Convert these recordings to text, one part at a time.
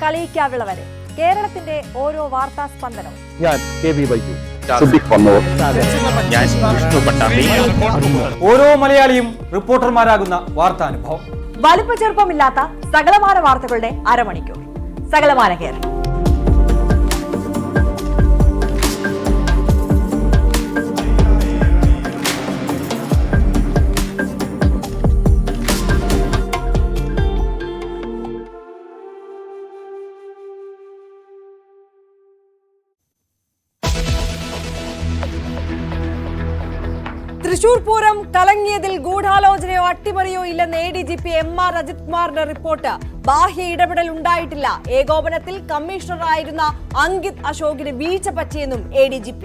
കളിയിക്കാവിള വരെ കേരളത്തിന്റെ ഓരോ വാർത്താ സ്പന്ദനവും. ഞാൻ KV ബൈജു. ഓരോ മലയാളിയും റിപ്പോർട്ടർമാരാകുന്ന വാർത്താനുഭവം. വലിപ്പ ചെറുപ്പമില്ലാത്ത സകലമാന വാർത്തകളുടെ അരമണിക്കൂർ. സകലമാന കേരളം. തൃശൂർ പൂരം കലങ്ങിയതിൽ ഗൂഢാലോചനയോ അട്ടിമറിയോ ഇല്ലെന്ന് ADGP MR അജിത് കുമാറിന്റെ റിപ്പോർട്ട്. ബാഹ്യ ഇടപെടൽ ഉണ്ടായിട്ടില്ല. ഏകോപനത്തിൽ കമ്മീഷണറായിരുന്ന അങ്കിത് അശോകിന് വീഴ്ച പറ്റിയെന്നും ADGP.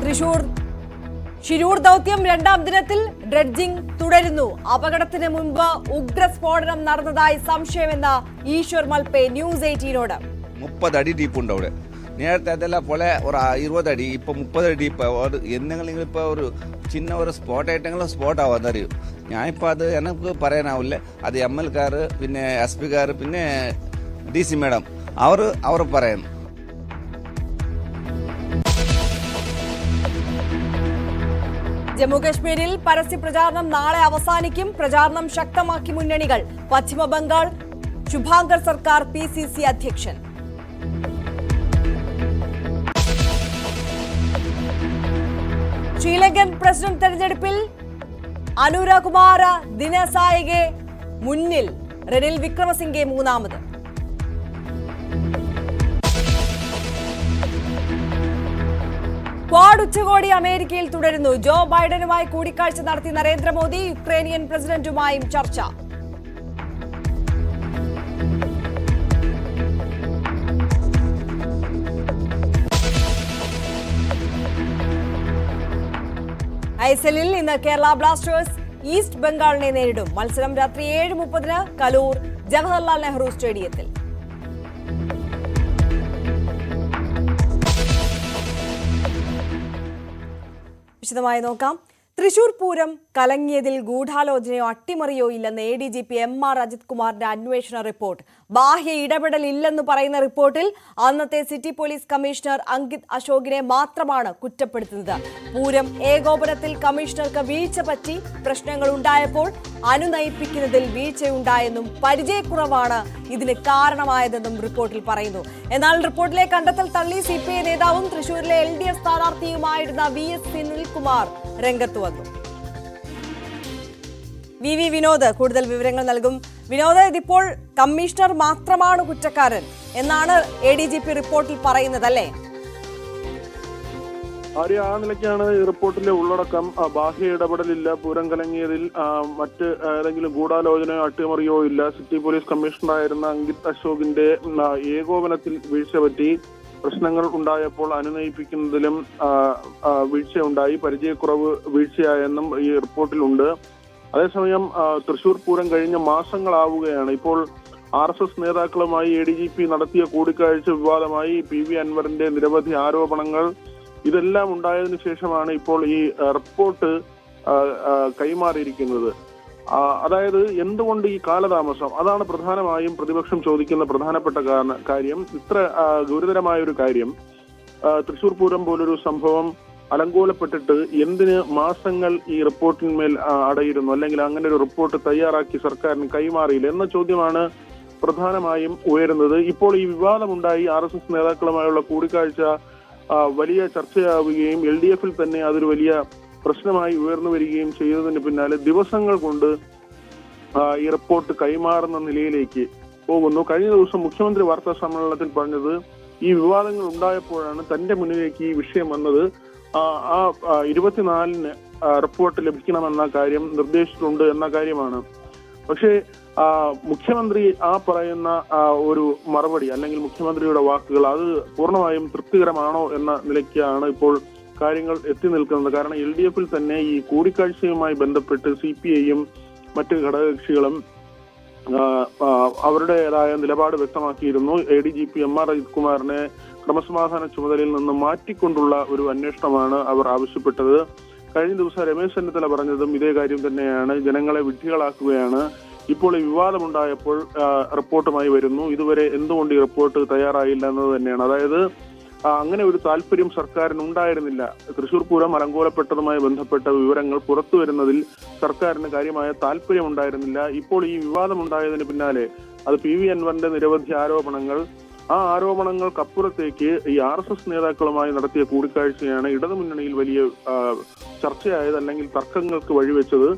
തൃശൂർ ഷിരൂർ ദൗത്യം രണ്ടാം ദിനത്തിൽ ഡ്രഡ്ജിംഗ് തുടരുന്നു. അപകടത്തിന് മുൻപ് ഉഗ്രസ്ഫോടനം നടന്നതായി സംശയമെന്ന് ഈശ്വർ മൽപേ ന്യൂസ് 18നോട്. 30 അടി ഡീപ്പുണ്ട് അവിടെ. നേരത്തെ അതെല്ലാം പോലെ ഒരു 20 അടി, ഇപ്പൊ 30 അടി ഡീപ്പ്. എന്തെങ്കിലും ഇപ്പൊ ഒരു ചിന്ന ഒരു സ്പോട്ട് ആയിട്ടെങ്കിലും സ്പോട്ട് ആവാതറിയും. ഞാനിപ്പോ അത് എനിക്ക് പറയാനാവില്ല. അത് ML പിന്നെ SP പിന്നെ DC മേഡം അവർ പറയുന്നു. ജമ്മുകശ്മീരിൽ പരസ്യ പ്രചാരണം നാളെ അവസാനിക്കും. പ്രചാരണം ശക്തമാക്കി മുന്നണികൾ. പശ്ചിമ ബംഗാൾ ശുഭാങ്കർ സർക്കാർ PCC അധ്യക്ഷൻ. ശ്രീലങ്കൻ പ്രസിഡന്റ് തെരഞ്ഞെടുപ്പിൽ അനുരകുമാര ദിനസായകെ മുന്നിൽ. റെനിൽ വിക്രമസിംഗെ മൂന്നാമത്. ക്വാഡ് ഉച്ചകോടി അമേരിക്കയിൽ തുടരുന്നു. ജോ ബൈഡനുമായി കൂടിക്കാഴ്ച നടത്തി നരേന്ദ്രമോദി. യുക്രൈനിയൻ പ്രസിഡന്റുമായും ചർച്ച. ISLൽ ഇന്ന് കേരള ബ്ലാസ്റ്റേഴ്സ് ഈസ്റ്റ് ബംഗാളിനെ നേരിടും. മത്സരം രാത്രി 7:30 കലൂർ ജവഹർലാൽ നെഹ്റു സ്റ്റേഡിയത്തിൽ. വിശദമായി നോക്കാം. തൃശൂർ പൂരം കലങ്ങിയതിൽ ഗൂഢാലോചനയോ അട്ടിമറിയോ ഇല്ലെന്ന് ADGP MR അജിത് കുമാറിന്റെ അന്വേഷണ റിപ്പോർട്ട്. ബാഹ്യ ഇടപെടൽ ഇല്ലെന്ന് പറയുന്ന റിപ്പോർട്ടിൽ അന്നത്തെ സിറ്റി പോലീസ് കമ്മീഷണർ അങ്കിത് അശോകിനെ മാത്രമാണ് കുറ്റപ്പെടുത്തുന്നത്. പൂരം ഏകോപനത്തിൽ കമ്മീഷണർക്ക് വീഴ്ച പറ്റി. പ്രശ്നങ്ങൾ ഉണ്ടായപ്പോൾ അനുനയിപ്പിക്കുന്നതിൽ വീഴ്ചയുണ്ടായെന്നും പരിചയക്കുറവാണ് ഇതിന് കാരണമായതെന്നും റിപ്പോർട്ടിൽ പറയുന്നു. എന്നാൽ റിപ്പോർട്ടിലെ കണ്ടെത്തൽ തള്ളി CPI നേതാവും തൃശൂരിലെ LDF സ്ഥാനാർത്ഥിയുമായിരുന്ന VS സുനിൽകുമാർ രംഗത്ത് വന്നു. VV വിനോദ് കൂടുതൽ വിവരങ്ങൾ നൽകും. വിനോദ്, ഇതിപ്പോൾ കമ്മീഷണർ മാത്രമാണ് കുറ്റക്കാരൻ എന്നാണ് ADGP റിപ്പോർട്ടിൽ പറയുന്നത്, അല്ലേ? ആ നിലയ്ക്കാണ് ഈ റിപ്പോർട്ടിലെ ഉള്ളടക്കം. ബാഹ്യ ഇടപെടലില്ല. പൂരം കലങ്ങിയതിൽ മറ്റ് ഏതെങ്കിലും ഗൂഢാലോചനയോ അട്ടിമറിയോ ഇല്ല. സിറ്റി പോലീസ് കമ്മീഷണറായിരുന്ന അങ്കിത് അശോകിന്റെ ഏകോപനത്തിൽ വീഴ്ച പറ്റി. പ്രശ്നങ്ങൾ ഉണ്ടായപ്പോൾ അനുനയിപ്പിക്കുന്നതിലും വീഴ്ചയുണ്ടായി. പരിചയക്കുറവ് വീഴ്ചയായെന്നും ഈ റിപ്പോർട്ടിലുണ്ട്. അതേസമയം തൃശൂർ പൂരം കഴിഞ്ഞ മാസങ്ങളാവുകയാണ്. ഇപ്പോൾ RSS നേതാക്കളുമായി ADGP നടത്തിയ കൂടിക്കാഴ്ച വിവാദമായി. PV അൻവറിന്റെ നിരവധി ആരോപണങ്ങൾ ഇതെല്ലാം ഉണ്ടായതിനു ശേഷമാണ് ഇപ്പോൾ ഈ റിപ്പോർട്ട് കൈമാറിയിരിക്കുന്നത്. അതായത് എന്തുകൊണ്ട് ഈ കാലതാമസം? അതാണ് പ്രധാനമായും പ്രതിപക്ഷം ചോദിക്കുന്ന പ്രധാനപ്പെട്ട കാര്യം. ഇത്ര ഗുരുതരമായ ഒരു കാര്യം, തൃശൂർ പൂരം പോലൊരു സംഭവം അലങ്കോലപ്പെട്ടിട്ട് എന്തിന് മാസങ്ങൾ ഈ റിപ്പോർട്ടിന്മേൽ അടയിരുന്നു, അല്ലെങ്കിൽ അങ്ങനെ ഒരു റിപ്പോർട്ട് തയ്യാറാക്കി സർക്കാരിന് കൈമാറിയില്ല എന്ന ചോദ്യമാണ് പ്രധാനമായും ഉയരുന്നത്. ഇപ്പോൾ ഈ വിവാദമുണ്ടായി. RSS നേതാക്കളുമായുള്ള കൂടിക്കാഴ്ച വലിയ ചർച്ചയാവുകയും LDFൽ തന്നെ അതൊരു വലിയ പ്രശ്നമായി ഉയർന്നു വരികയും ചെയ്തതിന് പിന്നാലെ ദിവസങ്ങൾ കൊണ്ട് ഈ റിപ്പോർട്ട് കൈമാറുന്ന നിലയിലേക്ക് പോകുന്നു. കഴിഞ്ഞ ദിവസം മുഖ്യമന്ത്രി വാർത്താ സമ്മേളനത്തിൽ പറഞ്ഞത് ഈ വിവാദങ്ങൾ ഉണ്ടായപ്പോഴാണ് തന്റെ മുന്നിലേക്ക് ഈ വിഷയം വന്നത്. 24-ന് റിപ്പോർട്ട് ലഭിക്കണമെന്ന കാര്യം നിർദ്ദേശിച്ചിട്ടുണ്ട് എന്ന കാര്യമാണ്. പക്ഷേ മുഖ്യമന്ത്രി പറയുന്ന ഒരു മറുപടി, അല്ലെങ്കിൽ മുഖ്യമന്ത്രിയുടെ വാക്കുകൾ, അത് പൂർണ്ണമായും തൃപ്തികരമാണോ എന്ന നിലയ്ക്കാണ് ഇപ്പോൾ കാര്യങ്ങൾ എത്തി നിൽക്കുന്നത്. കാരണം LDFൽ തന്നെ ഈ കൂടിക്കാഴ്ചയുമായി ബന്ധപ്പെട്ട് CPIയും മറ്റ് ഘടകകക്ഷികളും അവരുടേതായ നിലപാട് വ്യക്തമാക്കിയിരുന്നു. ADGP MR അജിത് കുമാറിനെ ക്രമസമാധാന ചുമതലയിൽ നിന്ന് മാറ്റിക്കൊണ്ടുള്ള ഒരു അന്വേഷണമാണ് അവർ ആവശ്യപ്പെട്ടത്. കഴിഞ്ഞ ദിവസം രമേശ് ചെന്നിത്തല പറഞ്ഞതും ഇതേ കാര്യം തന്നെയാണ്. ജനങ്ങളെ വിഡ്ഢികളാക്കുകയാണ്. ഇപ്പോൾ ഈ വിവാദമുണ്ടായപ്പോൾ റിപ്പോർട്ടുമായി വരുന്നു. ഇതുവരെ എന്തുകൊണ്ട് ഈ റിപ്പോർട്ട് തയ്യാറായില്ല എന്നത് തന്നെയാണ്. അതായത് അങ്ങനെ ഒരു താല്പര്യം സർക്കാരിന് ഉണ്ടായിരുന്നില്ല. തൃശൂർ പൂരം അലങ്കോലപ്പെട്ടതുമായി ബന്ധപ്പെട്ട വിവരങ്ങൾ പുറത്തു വരുന്നതിൽ സർക്കാരിന് കാര്യമായ താല്പര്യം ഉണ്ടായിരുന്നില്ല. ഇപ്പോൾ ഈ വിവാദമുണ്ടായതിന് പിന്നാലെ അത് PV അൻവറിന്റെ നിരവധി ആരോപണങ്ങൾ, ആ ആരോപണങ്ങൾക്കപ്പുറത്തേക്ക് ഈ RSS നേതാക്കളുമായി നടത്തിയ കൂടിക്കാഴ്ചയാണ് ഇടതുമുന്നണിയിൽ വലിയ ചർച്ചയായത്, അല്ലെങ്കിൽ തർക്കങ്ങൾക്ക് വഴിവെച്ചത്.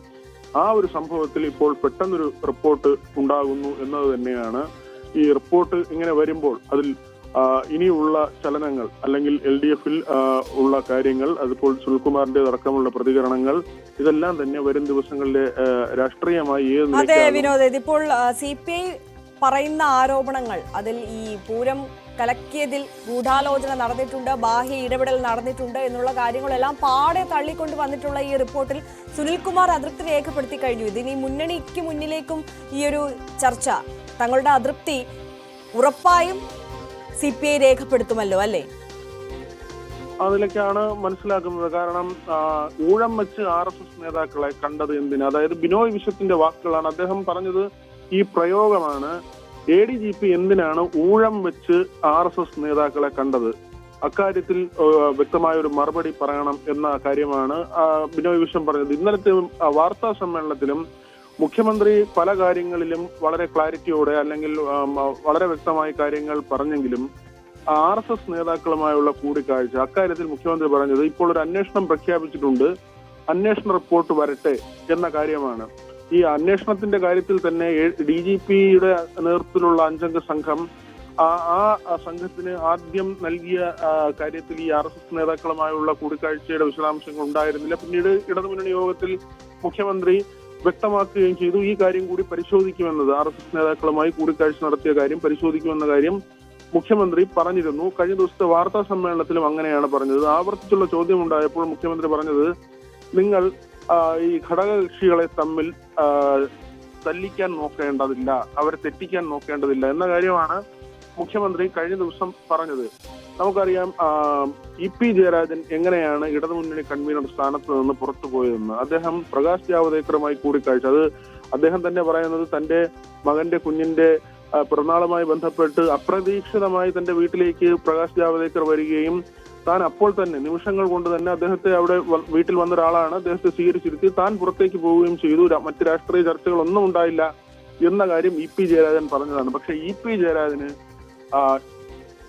ആ ഒരു സംഭവത്തിൽ ഇപ്പോൾ പെട്ടെന്നൊരു റിപ്പോർട്ട് ഉണ്ടാകുന്നു എന്നത് തന്നെയാണ്. ഈ റിപ്പോർട്ട് ഇങ്ങനെ വരുമ്പോൾ അതിൽ ഇനിയുള്ള ചലനങ്ങൾ, അല്ലെങ്കിൽ LDF-ൽ ഉള്ള കാര്യങ്ങൾ, അതിപ്പോൾ സുനിൽകുമാറിന്റെ അടക്കമുള്ള പ്രതികരണങ്ങൾ, ഇതെല്ലാം തന്നെ വരും ദിവസങ്ങളിലെ രാഷ്ട്രീയമായി അതെ വിനോദ്, ഇതിപ്പോൾ CPI പറയുന്ന ആരോപണങ്ങൾ, അതിൽ ഈ പൂരം കലക്കിയതിൽ ഗൂഢാലോചന നടന്നിട്ടുണ്ട്, ബാഹ്യ ഇടപെടൽ നടന്നിട്ടുണ്ട് എന്നുള്ള കാര്യങ്ങളെല്ലാം പാടെ തള്ളിക്കൊണ്ട് വന്നിട്ടുള്ള ഈ റിപ്പോർട്ടിൽ സുനിൽകുമാർ അതൃപ്തി രേഖപ്പെടുത്തി കഴിഞ്ഞു. ഇതിനി മുന്നണിക്ക് മുന്നിലേക്കും ഈ ഒരു ചർച്ച, തങ്ങളുടെ അതൃപ്തി ഉറപ്പായും CPI രേഖപ്പെടുത്തുമല്ലോ അല്ലേ? അതിലേക്കാണ് മനസ്സിലാക്കുന്നത്. കാരണം ഊഴം വെച്ച് RSS നേതാക്കളെ കണ്ടത് എന്തിന്? അതായത് ബിനോയ് വിശ്വത്തിന്റെ വാക്കുകളാണ്. അദ്ദേഹം പറഞ്ഞത് ഈ പ്രയോഗമാണ്. ADGP എന്തിനാണ് ഊഴം വെച്ച് RSS നേതാക്കളെ കണ്ടത്? അക്കാര്യത്തിൽ വ്യക്തമായ ഒരു മറുപടി പറയണം എന്ന കാര്യമാണ് ബിനോയ് വിശ്വം പറഞ്ഞത്. ഇന്നലത്തെ വാർത്താ സമ്മേളനത്തിലും മുഖ്യമന്ത്രി പല കാര്യങ്ങളിലും വളരെ ക്ലാരിറ്റിയോടെ, അല്ലെങ്കിൽ വളരെ വ്യക്തമായി കാര്യങ്ങൾ പറഞ്ഞെങ്കിലും RSS നേതാക്കളുമായുള്ള കൂടിക്കാഴ്ച, അക്കാര്യത്തിൽ മുഖ്യമന്ത്രി പറഞ്ഞത് ഇപ്പോൾ ഒരു അന്വേഷണം പ്രഖ്യാപിച്ചിട്ടുണ്ട്, അന്വേഷണ റിപ്പോർട്ട് വരട്ടെ എന്ന കാര്യമാണ്. ഈ അന്വേഷണത്തിന്റെ കാര്യത്തിൽ തന്നെ DGPയുടെ നേതൃത്വത്തിലുള്ള 5-അംഗ സംഘം ആ സംഘത്തിന് ആദ്യം നൽകിയ കാര്യത്തിൽ ഈ RSS നേതാക്കളുമായുള്ള കൂടിക്കാഴ്ചയുടെ വിശദാംശങ്ങൾ ഉണ്ടായിരുന്നില്ല. പിന്നീട് ഇടതുമുന്നണി യോഗത്തിൽ മുഖ്യമന്ത്രി വ്യക്തമാക്കുകയും ചെയ്തു, ഈ കാര്യം കൂടി പരിശോധിക്കുമെന്നത്, RSS നേതാക്കളുമായി കൂടിക്കാഴ്ച നടത്തിയ കാര്യം പരിശോധിക്കുമെന്ന കാര്യം മുഖ്യമന്ത്രി പറഞ്ഞിരുന്നു. കഴിഞ്ഞ ദിവസത്തെ വാർത്താ സമ്മേളനത്തിലും അങ്ങനെയാണ് പറഞ്ഞത്. ആവർത്തിച്ചുള്ള ചോദ്യം ഉണ്ടായപ്പോൾ മുഖ്യമന്ത്രി പറഞ്ഞത്, നിങ്ങൾ ഈ ഘടകകക്ഷികളെ തമ്മിൽ തല്ലിക്കാൻ നോക്കേണ്ടതില്ല, അവരെ തെറ്റിക്കാൻ നോക്കേണ്ടതില്ല എന്ന കാര്യമാണ് മുഖ്യമന്ത്രി കഴിഞ്ഞ ദിവസം പറഞ്ഞത്. നമുക്കറിയാം EP ജയരാജൻ എങ്ങനെയാണ് ഇടതുമുന്നണി കൺവീനർ സ്ഥാനത്ത് നിന്ന് പുറത്തു പോയതെന്ന്. അദ്ദേഹം പ്രകാശ് ജാവദേക്കറുമായി കൂടിക്കാഴ്ച, അത് അദ്ദേഹം തന്നെ പറയുന്നത് തന്റെ മകന്റെ കുഞ്ഞിന്റെ പിറന്നാളുമായി ബന്ധപ്പെട്ട് അപ്രതീക്ഷിതമായി തന്റെ വീട്ടിലേക്ക് പ്രകാശ് ജാവദേക്കർ വരികയും താൻ അപ്പോൾ തന്നെ നിമിഷങ്ങൾ കൊണ്ട് തന്നെ അദ്ദേഹത്തെ അവിടെ വീട്ടിൽ വന്ന ഒരാളാണ്, അദ്ദേഹത്തെ സ്വീകരിച്ചിരുത്തി താൻ പുറത്തേക്ക് പോവുകയും ചെയ്തു. മറ്റ് രാഷ്ട്രീയ ചർച്ചകളൊന്നും ഉണ്ടായില്ല എന്ന കാര്യം EP ജയരാജൻ പറഞ്ഞതാണ്. പക്ഷെ EP ജയരാജന്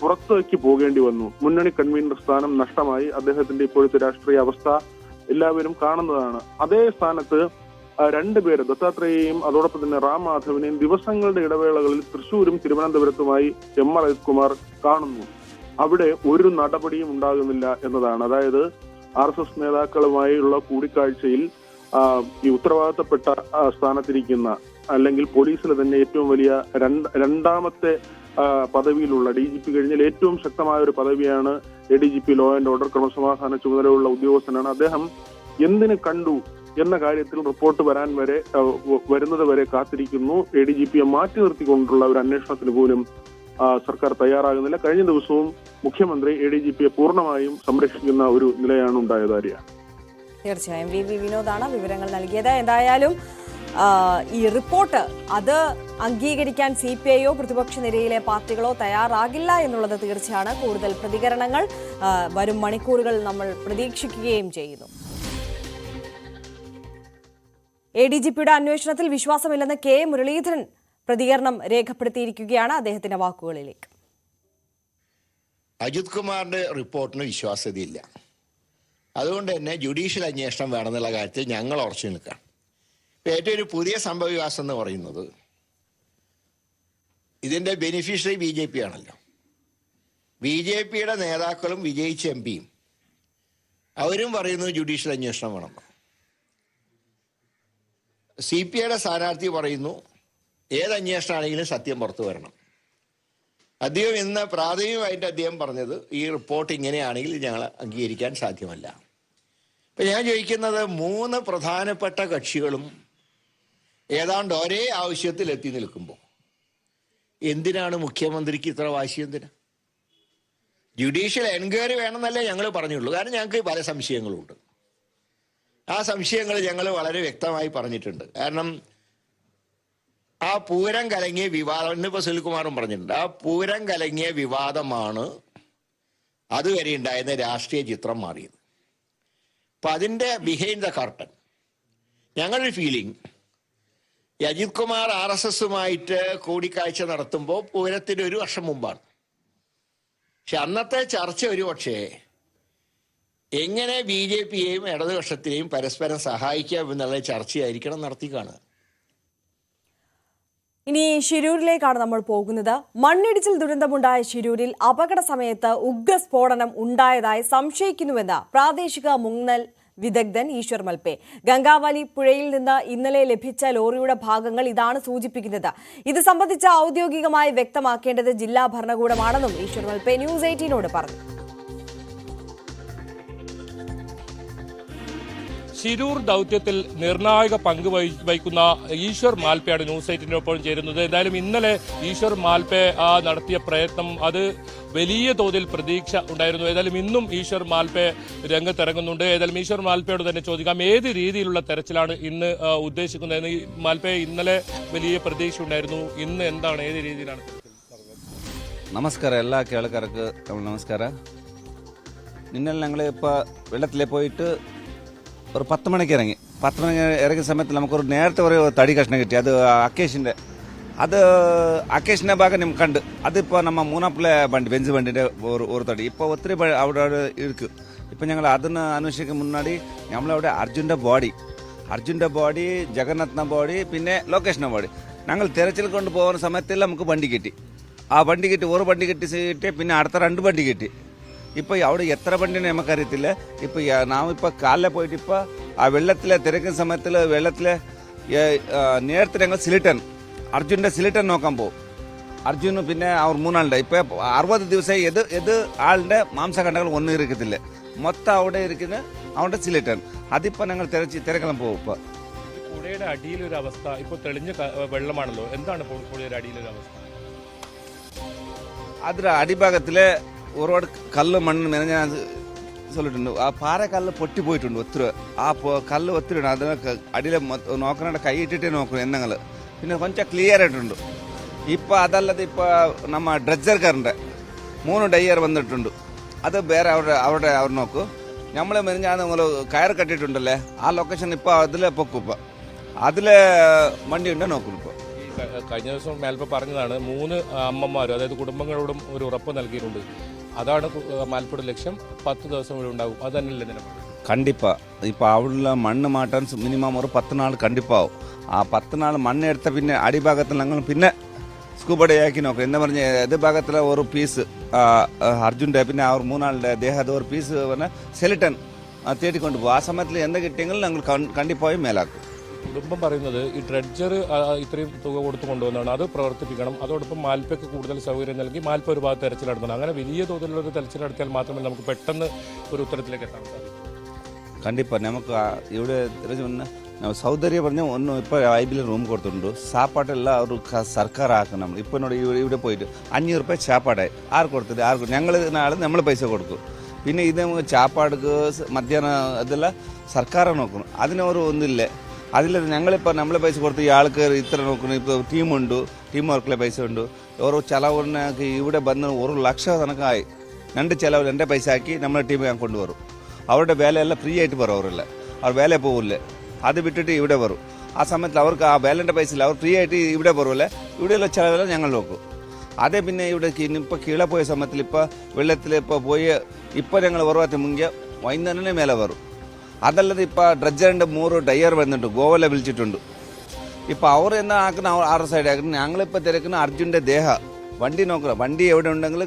പുറത്തേക്ക് പോകേണ്ടി വന്നു. മുന്നണി കൺവീനർ സ്ഥാനം നഷ്ടമായി. അദ്ദേഹത്തിന്റെ ഇപ്പോഴത്തെ രാഷ്ട്രീയ അവസ്ഥ എല്ലാവരും കാണുന്നതാണ്. അതേ സ്ഥാനത്ത് രണ്ടുപേര്, ദത്താത്രേയെയും അതോടൊപ്പം തന്നെ റാം മാധവനെയും ദിവസങ്ങളുടെ ഇടവേളകളിൽ തൃശൂരും തിരുവനന്തപുരത്തുമായി MR അജിത് കുമാർ കാണുന്നു. അവിടെ ഒരു നടപടിയും ഉണ്ടാകുന്നില്ല എന്നതാണ്. അതായത് RSS നേതാക്കളുമായുള്ള കൂടിക്കാഴ്ചയിൽ ഈ ഉത്തരവാദിത്തപ്പെട്ട സ്ഥാനത്തിരിക്കുന്ന, അല്ലെങ്കിൽ പോലീസിലെ തന്നെ ഏറ്റവും വലിയ രണ്ടാമത്തെ പദവിയിലുള്ള DGP കഴിഞ്ഞാൽ ഏറ്റവും ശക്തമായ ഒരു പദവിയാണ് ADGP, ലോ ആൻഡ് ഓർഡർ ക്രമസമാധാന ചുമതലയുള്ള ഉദ്യോഗസ്ഥനാണ്. അദ്ദേഹം എന്തിന് കണ്ടു എന്ന കാര്യത്തിൽ റിപ്പോർട്ട് വരുന്നത് വരെ കാത്തിരിക്കുന്നു. ADGPയെ മാറ്റി നിർത്തിക്കൊണ്ടുള്ള ഒരു അന്വേഷണത്തിന് പോലും സർക്കാർ തയ്യാറാകുന്നില്ല. കഴിഞ്ഞ ദിവസവും മുഖ്യമന്ത്രി ADGPയെ പൂർണ്ണമായും സംരക്ഷിക്കുന്ന ഒരു നിലയാണ് ഉണ്ടായത്. ആര്യ, തീർച്ചയായും VV വിനോദാണ് വിവരങ്ങൾ നൽകിയത്. എന്തായാലും ഈ റിപ്പോർട്ട് അത് അംഗീകരിക്കാൻ CPIയോ പ്രതിപക്ഷ നിരയിലെ പാർട്ടികളോ തയ്യാറാകില്ല എന്നുള്ളത് തീർച്ചയാണ്. കൂടുതൽ പ്രതികരണങ്ങൾ വരും മണിക്കൂറുകൾ നമ്മൾ പ്രതീക്ഷിക്കുകയും ചെയ്യുന്നു. ADGPയുടെ അന്വേഷണത്തിൽ വിശ്വാസമില്ലെന്ന് K മുരളീധരൻ പ്രതികരണം രേഖപ്പെടുത്തിയിരിക്കുകയാണ്. അദ്ദേഹത്തിന്റെ വാക്കുകളിലേക്ക്. അജിത് കുമാറിന്റെ റിപ്പോർട്ടിന് വിശ്വാസ്യതയില്ല. അതുകൊണ്ട് തന്നെ ജുഡീഷ്യൽ അന്വേഷണം വേണമെന്നുള്ള കാര്യത്തിൽ ഞങ്ങൾ ഉറച്ചു നിൽക്കാം. ഏറ്റവും ഒരു പുതിയ സംഭവവികാസം എന്ന് പറയുന്നത് ഇതിന്റെ ബെനിഫിഷ്യറി BJP ആണല്ലോ. BJPയുടെ നേതാക്കളും വിജയിച്ച MPയും അവരും പറയുന്നത് ജുഡീഷ്യൽ അന്വേഷണം വേണം. CPIയുടെ സ്ഥാനാർത്ഥി പറയുന്നു ഏത് അന്വേഷണമാണെങ്കിലും സത്യം പുറത്തു വരണം. അദ്ദേഹം ഇന്ന് പ്രാഥമികമായിട്ട് അദ്ദേഹം പറഞ്ഞത് ഈ റിപ്പോർട്ട് ഇങ്ങനെയാണെങ്കിൽ ഞങ്ങൾ അംഗീകരിക്കാൻ സാധ്യമല്ല. ഇപ്പം ഞാൻ ചോദിക്കുന്നത്, 3 പ്രധാനപ്പെട്ട കക്ഷികളും ഏതാണ്ട് ഒരേ ആവശ്യത്തിൽ എത്തി നിൽക്കുമ്പോൾ എന്തിനാണ് മുഖ്യമന്ത്രിക്ക് ഇത്ര വാശി? എന്തിനാ? ജുഡീഷ്യൽ എൻക്വയറി വേണമെന്നല്ലേ ഞങ്ങൾ പറഞ്ഞുള്ളൂ. കാരണം ഞങ്ങൾക്ക് പല സംശയങ്ങളുണ്ട്. ആ സംശയങ്ങൾ ഞങ്ങൾ വളരെ വ്യക്തമായി പറഞ്ഞിട്ടുണ്ട്. കാരണം ആ പൂരം കലങ്ങിയ വിവാദം, ഇന്നിപ്പോൾ സുനിൽകുമാറും പറഞ്ഞിട്ടുണ്ട്, ആ പൂരം കലങ്ങിയ വിവാദമാണ് അതുവരെ ഉണ്ടായിരുന്ന രാഷ്ട്രീയ ചിത്രം മാറിയത്. അപ്പം അതിൻ്റെ ബിഹൈൻഡ് ദ കർട്ടൻ ഞങ്ങളുടെ ഫീലിംഗ്, അജിത് കുമാർ RSSുമായിട്ട് കൂടിക്കാഴ്ച നടത്തുമ്പോൾ പൂരത്തിന് 1 വർഷം മുമ്പാണ്. പക്ഷെ അന്നത്തെ ചർച്ച ഒരുപക്ഷേ എങ്ങനെ BJPയെയും ഇടതുപക്ഷത്തിനെയും പരസ്പരം സഹായിക്കാം എന്നുള്ള ചർച്ചയായിരിക്കണം നടത്തി കാണുക. ഇനി ശിരൂരിലേക്കാണ് നമ്മൾ പോകുന്നത്. മണ്ണിടിച്ചിൽ ദുരന്തമുണ്ടായ ശിരൂരിൽ അപകട സമയത്ത് ഉഗ്രസ്ഫോടനം ഉണ്ടായതായി സംശയിക്കുന്നുവെന്ന് പ്രാദേശിക മുങ്ങൽ വിദഗ്ധൻ ഈശ്വർ മൽപേ. ഗംഗാവലി പുഴയിൽ നിന്ന് ഇന്നലെ ലഭിച്ച ലോറിയുടെ ഭാഗങ്ങൾ ഇതാണ് സൂചിപ്പിക്കുന്നത്. ഇത് സംബന്ധിച്ച് ഔദ്യോഗികമായി വ്യക്തമാക്കേണ്ടത് ജില്ലാ ഭരണകൂടമാണെന്നും ഈശ്വർ മൽപേ ന്യൂസ് 18നോട് പറഞ്ഞു. ശിരൂർ ദൗത്യത്തിൽ നിർണായക പങ്ക് വഹിക്കുന്ന ഈശ്വർ മാൽപ്പയാണ് ന്യൂസ് 18നൊപ്പം ചേരുന്നത്. എന്തായാലും ഇന്നലെ ഈശ്വർ മാൽപ്പെ നടത്തിയ പ്രയത്നം അത് വലിയ തോതിൽ പ്രതീക്ഷ ഉണ്ടായിരുന്നു. ഏതായാലും ഇന്നും ഈശ്വർ മാൽപ്പെ രംഗത്തിറങ്ങുന്നുണ്ട്. ഏതായാലും ഈശ്വർ മാൽപ്പയോട് തന്നെ ചോദിക്കാം, ഏത് രീതിയിലുള്ള തെരച്ചിലാണ് ഇന്ന് ഉദ്ദേശിക്കുന്നത്? മാൽപ്പെ, ഇന്നലെ വലിയ പ്രതീക്ഷ ഉണ്ടായിരുന്നു, ഇന്ന് എന്താണ്, ഏത് രീതിയിലാണ്? നമസ്കാരം, എല്ലാ കേൾക്കാർക്ക് നമസ്കാരം. ഇന്നലെ ഞങ്ങൾ ഇപ്പോൾ വെള്ളത്തിലെ പോയിട്ട് ഒരു 10 മണിക്ക് ഇറങ്ങി. 10 മണിക്ക് ഇറങ്ങിയ സമയത്ത് നമുക്കൊരു നേരത്തെ ഒരു തടി കഷ്ണം കിട്ടി. അത് അക്കേഷിൻ്റെ ഭാഗം നമുക്ക് കണ്ട്. അതിപ്പോൾ നമ്മൾ മൂന്നാപ്പിലെ വണ്ടി, ബെഞ്ച് വണ്ടിൻ്റെ ഒരു തടി ഇപ്പോൾ ഒത്തിരി അവിടെ ഇരിക്കും. ഇപ്പം ഞങ്ങൾ അതിന് അന്വേഷിക്കും മുന്നാടി നമ്മളവിടെ അർജുൻ്റെ ബോഡി, ജഗന്നാഥിൻ്റെ ബോഡി, പിന്നെ ലൊക്കേഷൻ്റെ ബോഡി ഞങ്ങൾ തിരച്ചിൽ കൊണ്ടുപോകുന്ന സമയത്തെല്ലാം നമുക്ക് വണ്ടി കിട്ടി. ആ വണ്ടി കിട്ടി, ഒരു വണ്ടി കിട്ടി, പിന്നെ അടുത്ത 2 വണ്ടി കിട്ടി. ഇപ്പോൾ അവിടെ എത്ര വണ്ടിനെ നമുക്കറിയത്തില്ല. ഇപ്പോൾ നാമിപ്പോൾ കാലിലെ പോയിട്ട് ഇപ്പോൾ ആ വെള്ളത്തിലെ തിരക്കുന്ന സമയത്തിൽ വെള്ളത്തിലെ നേരത്തെ ഞങ്ങൾ അർജുൻ്റെ സിലിട്ടൻ നോക്കാൻ പോകും. അർജുന് പിന്നെ അവർ 3 ആളുടെ ഇപ്പോൾ 60 ദിവസം ഏത് ആളുടെ മാംസഖണ്ഡങ്ങൾ ഒന്നും ഇരിക്കത്തില്ല. മൊത്തം അവിടെ ഇരിക്കുന്ന അവരുടെ സിലിട്ടൻ. അതിപ്പോൾ ഞങ്ങൾ തിരക്കണം പോകും. ഇപ്പോൾ പുഴയുടെ അടിയിലൊരു അവസ്ഥ, ഇപ്പോൾ തെളിഞ്ഞ വെള്ളമാണല്ലോ, എന്താണ് പുഴയുടെ അടിയിലൊരു അവസ്ഥ? അതിൽ അടിഭാഗത്തിലെ ഒരുപാട് കല്ല് മണ്ണ് ഞാൻ சொல்லிട്ടുണ്ട്. ആ പാറക്കല്ല് പൊട്ടിപ്പോയിട്ടുണ്ട് ഒത്തിരി. ആ കല്ല് ഒത്തിരി ഉണ്ട്. അതിന് അടിയിൽ നോക്കണ കൈ ഇട്ടിട്ടേ നോക്കണം എന്നങ്ങൾ. പിന്നെ കൊഞ്ചം ക്ലിയർ ആയിട്ടുണ്ട്. ഇപ്പം അതല്ലാതെ ഇപ്പോൾ നമ്മ ഡ്രഡ്ജർക്കാരൻ്റെ 3 ഡയ്യർ വന്നിട്ടുണ്ട്. അത് വേറെ അവർ നോക്കും. നമ്മൾ മെരിഞ്ഞാൽ കയർ കെട്ടിയിട്ടുണ്ടല്ലേ, ആ ലൊക്കേഷൻ ഇപ്പോൾ അതിലെ പൊക്കും. ഇപ്പം അതിലെ വണ്ടി ഉണ്ട് നോക്കും. ഇപ്പോൾ കഴിഞ്ഞ ദിവസം മാൽപ്പ പറഞ്ഞതാണ് 3 അമ്മമാരും, അതായത് കുടുംബങ്ങളോടും ഒരു ഉറപ്പ് നൽകിയിട്ടുണ്ട്. അതാണ് മാൽപ്പയുടെ ലക്ഷ്യം. 10 ദിവസം ഇവിടെ ഉണ്ടാകും. അത് തന്നെയല്ലേ നിലപാട്? கண்டிப்பாக. இப்போ அவ்வளோ மண் மாட்டான்னு மினிமம் ஒரு 10 நாள் கண்டிப்பாக ஆகும். ആ 10 നാൾ മണ്ണ് എടുത്ത പിന്നെ അടിഭാഗത്തിൽ ഞങ്ങൾ പിന്നെ സ്കൂബഡേ ആക്കി നോക്കും. എന്താ പറഞ്ഞ ഇത് ഭാഗത്തിലെ ഒരു പീസ് അർജുൻ്റെ, പിന്നെ അവർ 3 ആളുടെ ദേഹത്ത് ഒരു പീസ് പറഞ്ഞാൽ സെലിട്ടൻ തേടിക്കൊണ്ട് പോകും. ആ സമയത്തിൽ എന്ത് കിട്ടിയെങ്കിലും ഞങ്ങൾ കണ്ടിപ്പായും മേലാക്കും. കുടുംബം പറയുന്നത് ഈ ഡ്രഡ്ജർ ഇത്രയും തുക കൊടുത്ത് കൊണ്ടുവന്നാണ്, അത് പ്രവർത്തിപ്പിക്കണം. അതോടൊപ്പം മാൽപ്പയ്ക്ക് കൂടുതൽ സൗകര്യം നൽകി മാൽപ്പ ഒരു ഭാഗത്ത് തെരച്ചിൽ നടത്തണം. അങ്ങനെ വലിയ തോതിലുള്ള ഒരു തെരച്ചിൽ നടത്തിയാൽ മാത്രമേ നമുക്ക് പെട്ടെന്ന് ഒരു ഉത്തരത്തിലേക്ക് എത്താൻ സാധിക്കും. കണ്ടിപ്പാ നമുക്ക് ഇവിടെ ನಾವು ಸೌಂದರ್ಯ പറഞ്ഞ ഒന്ന് ഇപ്പോൾ IBയിൽ റൂം കൊടുത്തിട്ടുണ്ട്. സാപ്പാടെല്ലാം അവർ സർക്കാർ ആക്കണം. ഇപ്പോൾ എന്നോട് ഇവിടെ പോയിട്ട് 500 രൂപ ചാപ്പാടായി ആര് കൊടുത്തിട്ട് ഞങ്ങൾ നാളെ നമ്മൾ പൈസ കൊടുക്കും. പിന്നെ ഇത് ചാപ്പാടുക്ക് മധ്യാഹ്നം ഇതെല്ലാം സർക്കാർ നോക്കണം. അതിനൊരു ഒന്നില്ല. അതിൽ ഞങ്ങളിപ്പോൾ നമ്മളെ പൈസ കൊടുത്ത് ഈ ആൾക്ക് ഇത്ര നോക്കണം. ഇപ്പോൾ ടീമുണ്ട്, ടീം വർക്കിലെ പൈസ ഉണ്ട്. ഓരോ ചിലവിനൊക്കെ ഇവിടെ വന്ന് 1 ലക്ഷം കണക്കായി. 2 ചിലവ് 2 പൈസ ആക്കി നമ്മളെ ടീം ഞാൻ കൊണ്ടുവരും. അവരുടെ വേലയെല്ലാം ഫ്രീ ആയിട്ട് പറയും. അവരെല്ലാം അവർ വേല പോകില്ല, അത് വിട്ടിട്ട് ഇവിടെ വരും. ആ സമയത്ത് അവർക്ക് ആ വേലൻ്റെ പൈസ ഇല്ല, അവർ ഫ്രീ ആയിട്ട് ഇവിടെ വരുമല്ലേ. ഇവിടെയുള്ള ചിലവെല്ലാം ഞങ്ങൾ നോക്കും. അതേ പിന്നെ ഇവിടെ ഇപ്പോൾ കീഴെ പോയ സമയത്തിൽ ഇപ്പോൾ വെള്ളത്തിൽ ഇപ്പോൾ പോയി ഇപ്പോൾ ഞങ്ങൾ ഒരുപാട് മുങ്ങിയ വൈകുന്നേരം മേലെ വരും. അതല്ലാതെ ഇപ്പോൾ ഡ്രഡ്ജറിൻ്റെ 3 ഡയർ വന്നിട്ടുണ്ട്, ഗോവയിലെ വിളിച്ചിട്ടുണ്ട്. ഇപ്പോൾ അവർ എന്നാ ആക്കുന്ന ആറ് സൈഡ് ആക്കുന്നത്. ഞങ്ങളിപ്പോൾ തിരക്കുന്ന അർജുൻ്റെ ദേഹ വണ്ടി നോക്കണം. വണ്ടി എവിടെ ഉണ്ടെങ്കിൽ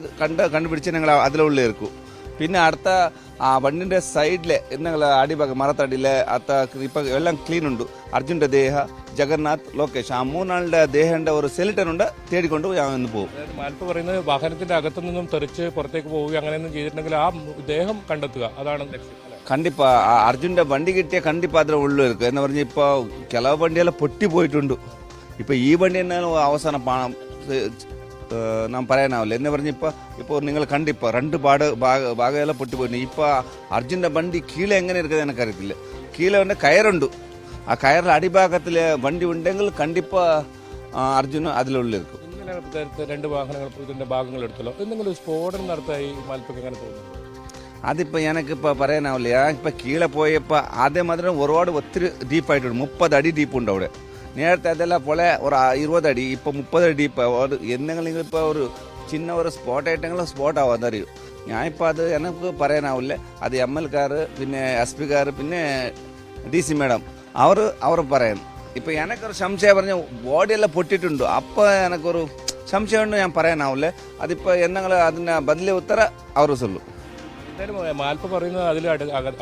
കണ്ടുപിടിച്ച് ഞങ്ങൾ അതിലുള്ളിൽ ഇറക്കും. പിന്നെ അടുത്ത ആ വണ്ടിൻ്റെ സൈഡിലെ ഞങ്ങൾ അടിഭാഗം മരത്തടിയിലെ ഇപ്പം എല്ലാം ക്ലീൻ ഉണ്ട്. അർജുൻ്റെ ദേഹ, ജഗന്നാഥ്, ലോകേഷ്, ആ 3 ആളുടെ ദേഹൻ്റെ ഒരു സെലിറ്റനുണ്ട്. തേടിക്കൊണ്ട് ഞാൻ ഒന്ന് പോകും. മാൽപ്പ പറയുന്നത് വാഹനത്തിന്റെ അകത്തു നിന്നും തെറിച്ച് പുറത്തേക്ക് പോവുക അങ്ങനെയൊന്നും ചെയ്തിട്ടുണ്ടെങ്കിൽ ആ ദേഹം കണ്ടെത്തുക, അതാണ് ലക്ഷ്യം. കണ്ടിപ്പാ അർജുൻ്റെ വണ്ടി കിട്ടിയ കണ്ടിപ്പാ അതിൽ ഉള്ളു ഇരിക്കും എന്ന് പറഞ്ഞ് ഇപ്പോൾ ചില വണ്ടിയെല്ലാം പൊട്ടി പോയിട്ടുണ്ട്. ഇപ്പോൾ ഈ വണ്ടി എന്നാലും അവസാനം നാം പറയാനാവില്ല എന്ന് പറഞ്ഞ് ഇപ്പോൾ നിങ്ങൾ കണ്ടിപ്പോൾ 2 ഭാഗമെല്ലാം പൊട്ടി പോയിട്ടുണ്ട്. ഇപ്പോൾ അർജുൻ്റെ വണ്ടി കീഴെ എങ്ങനെ ഇരിക്കുന്നത് എനിക്കറിയത്തില്ല. കീഴെ ഉണ്ട് കയറുണ്ട്. ആ കയറിൽ അടിഭാഗത്തിൽ വണ്ടി ഉണ്ടെങ്കിൽ കണ്ടിപ്പാ അർജുന അതിലുള്ളിരിക്കും. ഇന്നലെ രണ്ട് വാഹനങ്ങൾ ഇതിന്റെ ഭാഗങ്ങൾ എടുത്തല്ലോ, എന്തെങ്കിലും സ്ഫോടനം നടത്തായി മാൽപ്പയ്ക്ക് അങ്ങനെ തോന്നുന്നു? അതിപ്പോൾ എനിക്കിപ്പോൾ പറയാനാവില്ല. ഞാനിപ്പോൾ കീഴെ പോയപ്പോൾ അതേമാതിരി ഒരുപാട് ഒത്തിരി ഡീപ്പായിട്ടുണ്ട്. 30 അടി ഡീപ്പുണ്ട് അവിടെ. നേരത്തെ അതെല്ലാം പോലെ ഒരു 20 അടി, ഇപ്പോൾ 30 അടി ഡീപ്പ്. എന്തെങ്കിലും ഇപ്പോൾ ഒരു ചിന്ന ഒരു സ്പോട്ട് ആയിട്ടെങ്കിലും സ്പോട്ട് ആവും, അതറിയും. ഞാനിപ്പോൾ അത് എനിക്ക് പറയാനാവില്ല. അത് ML പിന്നെ SP പിന്നെ DC മേഡം അവർ പറയും. ഇപ്പം എനിക്കൊരു സംശയം പറഞ്ഞ ബോഡിയെല്ലാം പൊട്ടിയിട്ടുണ്ട്. അപ്പോൾ എനിക്കൊരു സംശയമുണ്ട്, ഞാൻ പറയാനാവില്ല. അതിപ്പോൾ എന്തെങ്കിലും അതിന് ബദലി ഉത്തര അവർ ചൊല്ലും. എന്തായാലും മാൽപ്പ പറയുന്നത് അതിൽ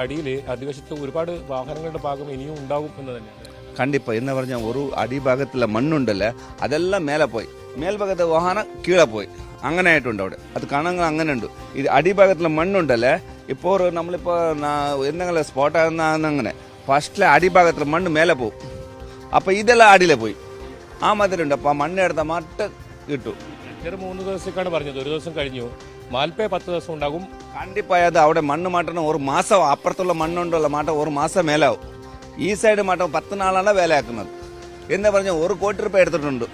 അടിയിൽ അടിവശത്ത് ഒരുപാട് വാഹനങ്ങളുടെ ഭാഗം ഇനിയും ഉണ്ടാകും എന്ന് തന്നെയാണ്. കണ്ടിപ്പാ എന്ന് പറഞ്ഞാൽ ഒരു അടിഭാഗത്തുള്ള മണ്ണുണ്ടല്ലേ, അതെല്ലാം മേലെ പോയി, മേൽഭാഗത്തെ വാഹനം കീഴെ പോയി, അങ്ങനെ ആയിട്ടുണ്ട് അവിടെ. അത് കാണാൻ അങ്ങനെ ഉണ്ട്. ഇത് അടിഭാഗത്തുള്ള മണ്ണുണ്ടല്ലേ, ഇപ്പോൾ നമ്മളിപ്പോൾ എന്തെങ്കിലും സ്പോട്ടാകുന്ന അങ്ങനെ ഫസ്റ്റിലെ അടിഭാഗത്തുള്ള മണ്ണ് മേലെ പോകും. അപ്പോൾ ഇതെല്ലാം അടിയിലെ പോയി ആ മാതിരി ഉണ്ട്. അപ്പോൾ ആ മണ്ണെടുത്ത മട്ട് കിട്ടും. 3 ദിവസത്തേക്കാണ് പറഞ്ഞത്, ഒരു ദിവസം കഴിഞ്ഞു. മാൽപ്പേ 10 ദിവസം ഉണ്ടാകും. കണ്ടിപ്പായത് അവിടെ മണ്ണ് മാറ്റണം ഒരു മാസം. അപ്പുറത്തുള്ള മണ്ണുണ്ടുള്ള മാറ്റം ഒരു മാസം മേലാവും. ഈ സൈഡ് മാറ്റം 10 നാളാണ് വേലയാക്കുന്നത്. എന്താ പറഞ്ഞാൽ 1 കോടി രൂപ എടുത്തിട്ടുണ്ട്.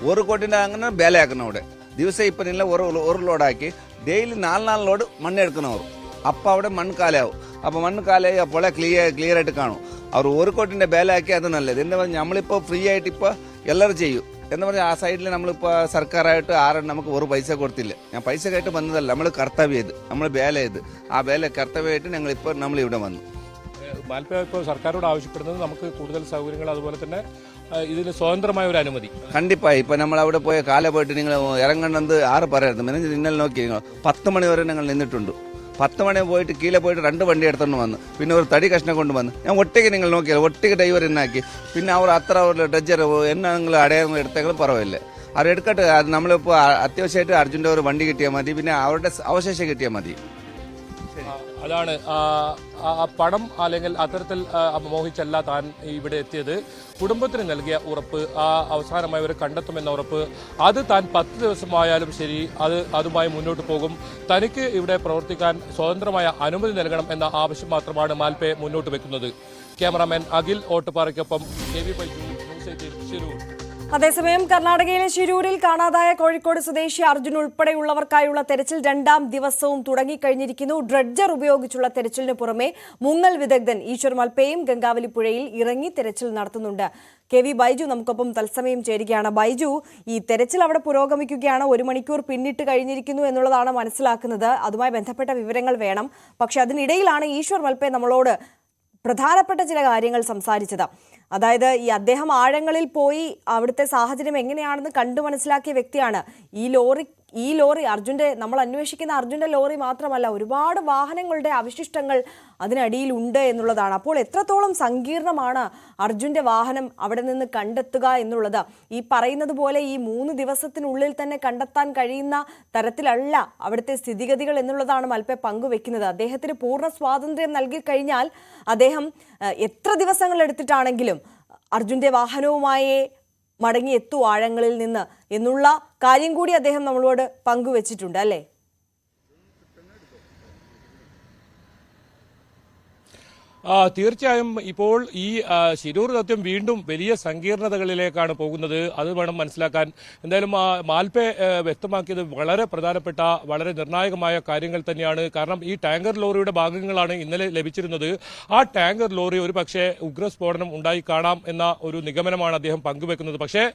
1 കോടിൻ്റെ അങ്ങനെ വേലയാക്കണം അവിടെ. ദിവസം ഇപ്പം ഇല്ല ഒരു ലോഡാക്കി ഡെയിലി 4 ലോഡ് മണ്ണെടുക്കുന്നവർ. അപ്പം അവിടെ മണ്ണ് കാലാവും. അപ്പോൾ മണ്ണ് കാലായി അപ്പോൾ ക്ലിയർ ആയിട്ട് കാണും. അവർ 1 കോടിൻ്റെ വേലയാക്കി അത് നല്ലത്. എന്താ പറഞ്ഞാൽ നമ്മളിപ്പോൾ ഫ്രീ ആയിട്ട് ഇപ്പോൾ എല്ലാവരും ചെയ്യും. എന്ന് പറഞ്ഞാൽ ആ സൈഡിൽ നമ്മളിപ്പോൾ സർക്കാരായിട്ട് ആരും നമുക്ക് ഒരു പൈസ കൊടുത്തില്ല. ഞാൻ പൈസ കേട്ട് വന്നതല്ല, നമ്മൾ കർത്തവ്യം ചെയ്ത് നമ്മൾ വേല ചെയ്ത് ആ വേല കർത്തവ്യമായിട്ട് ഞങ്ങളിപ്പോൾ നമ്മളിവിടെ വന്നു. മാൽപ്പ ഇപ്പോൾ സർക്കാരോട് ആവശ്യപ്പെടുന്നത് നമുക്ക് കൂടുതൽ സൗകര്യങ്ങൾ, അതുപോലെ തന്നെ ഇതിന് സ്വതന്ത്രമായ ഒരു അനുമതി. കണ്ടിപ്പായി ഇപ്പം നമ്മൾ അവിടെ പോയ കാല പോയിട്ട് നിങ്ങൾ ഇറങ്ങണമെന്ന് ആറ് പറയായിരുന്നു. മിനിഞ്ഞ് ഇന്നലെ നോക്കി 10 മണി വരെ ഞങ്ങൾ നിന്നിട്ടുണ്ട്. 10 മണി പോയിട്ട് കീഴെ പോയിട്ട് 2 വണ്ടി എടുത്തോണ്ട് വന്നു. പിന്നെ ഒരു തടി കഷ്ണം കൊണ്ടുവന്ന് ഞാൻ ഒറ്റയ്ക്ക് നിങ്ങൾ നോക്കിയാൽ ഒറ്റയ്ക്ക് ഡ്രൈവർ എന്നാക്കി. പിന്നെ അവർ അത്ര ഒരു ഡ്രഡ്ജർ എന്നാ നിങ്ങൾ അടയാളം എടുത്തെങ്കിലും പറവില്ല. അവർ എടുക്കട്ടെ. അത് നമ്മളിപ്പോൾ അത്യാവശ്യമായിട്ട് അർജുൻ്റെ ഒരു വണ്ടി കിട്ടിയാൽ മതി, പിന്നെ അവരുടെ അവശേഷം കിട്ടിയാൽ മതി. അതാണ് പണം അല്ലെങ്കിൽ അത്തരത്തിൽ മോഹിച്ചല്ല താൻ ഇവിടെ എത്തിയത്. കുടുംബത്തിന് നൽകിയ ഉറപ്പ്, അവസാനമായി അവർ കണ്ടെത്തുമെന്ന ഉറപ്പ്, അത് താൻ 10 ദിവസമായാലും ശരി അതുമായി മുന്നോട്ട് പോകും. തനിക്ക് ഇവിടെ പ്രവർത്തിക്കാൻ സ്വതന്ത്രമായ അനുമതി നൽകണം എന്ന ആവശ്യം മാത്രമാണ് മാൽപ്പെ മുന്നോട്ട് വെക്കുന്നത്. ക്യാമറാമാൻ അഖിൽ ഓട്ടുപാറയ്ക്കൊപ്പം KV ബൈജു, ന്യൂസ് 18 ശിരൂർ. അതേസമയം കർണാടകയിലെ ശിരൂരിൽ കാണാതായ കോഴിക്കോട് സ്വദേശി അർജുൻ ഉൾപ്പെടെയുള്ളവർക്കായുള്ള തെരച്ചിൽ 2ാം ദിവസവും തുടങ്ങിക്കഴിഞ്ഞിരിക്കുന്നു. ഡ്രഡ്ജർ ഉപയോഗിച്ചുള്ള തെരച്ചിലിന് പുറമെ മുങ്ങൽ വിദഗ്ധൻ ഈശ്വർ മൽപ്പയും ഗംഗാവലി പുഴയിൽ ഇറങ്ങി തെരച്ചിൽ നടത്തുന്നുണ്ട്. KV ബൈജു നമുക്കൊപ്പം തത്സമയം ചേരുകയാണ്. ബൈജു, ഈ തെരച്ചിൽ അവിടെ പുരോഗമിക്കുകയാണ്. 1 മണിക്കൂർ പിന്നിട്ട് കഴിഞ്ഞിരിക്കുന്നു എന്നുള്ളതാണ് മനസ്സിലാക്കുന്നത്. അതുമായി ബന്ധപ്പെട്ട വിവരങ്ങൾ വേണം. പക്ഷെ അതിനിടയിലാണ് ഈശ്വർ മൽപ്പെ നമ്മളോട് പ്രധാനപ്പെട്ട ചില കാര്യങ്ങൾ സംസാരിച്ചത്. അതായത് ഈ അദ്ദേഹം ആഴങ്ങളിൽ പോയി അവിടുത്തെ സാഹചര്യം എങ്ങനെയാണെന്ന് കണ്ടു മനസ്സിലാക്കിയ വ്യക്തിയാണ്. ഈ ലോറി നമ്മൾ അന്വേഷിക്കുന്ന അർജുന്റെ ലോറി മാത്രമല്ല, ഒരുപാട് വാഹനങ്ങളുടെ അവശിഷ്ടങ്ങൾ അതിനടിയിലുണ്ട് എന്നുള്ളതാണ്. അപ്പോൾ എത്രത്തോളം സങ്കീർണമാണ് അർജുന്റെ വാഹനം അവിടെ നിന്ന് കണ്ടെത്തുക എന്നുള്ളത്. ഈ പറയുന്നത് പോലെ ഈ 3 ദിവസത്തിനുള്ളിൽ തന്നെ കണ്ടെത്താൻ കഴിയുന്ന തരത്തിലല്ല അവിടുത്തെ സ്ഥിതിഗതികൾ എന്നുള്ളതാണ് മൽപ്പെ പങ്കുവെക്കുന്നത്. അദ്ദേഹത്തിന് പൂർണ്ണ സ്വാതന്ത്ര്യം നൽകി കഴിഞ്ഞാൽ അദ്ദേഹം എത്ര ദിവസങ്ങൾ എടുത്തിട്ടാണെങ്കിലും അർജുന്റെ വാഹനവുമായി മടങ്ങിയെത്തു ആഴങ്ങളിൽ നിന്ന് എന്നുള്ള കാര്യം കൂടി അദ്ദേഹം നമ്മളോട് പങ്കുവച്ചിട്ടുണ്ട്, അല്ലേ? തീർച്ചയായും ഇപ്പോൾ ഈ ശിരൂർ ദൗത്യം വീണ്ടും വലിയ സങ്കീർണതകളിലേക്കാണ് പോകുന്നത്. അത് വേണം മനസ്സിലാക്കാൻ. എന്തായാലും മാൽപ്പെ വ്യക്തമാക്കിയത് വളരെ പ്രധാനപ്പെട്ട, വളരെ നിർണായകമായ കാര്യങ്ങൾ തന്നെയാണ്. കാരണം ഈ ടാങ്കർ ലോറിയുടെ ഭാഗങ്ങളാണ് ഇന്നലെ ലഭിച്ചിരുന്നത്. ആ ടാങ്കർ ലോറി ഒരു പക്ഷേ ഉഗ്രസ്ഫോടനം ഉണ്ടായി കാണാം എന്ന ഒരു നിഗമനമാണ് അദ്ദേഹം പങ്കുവെക്കുന്നത്. പക്ഷേ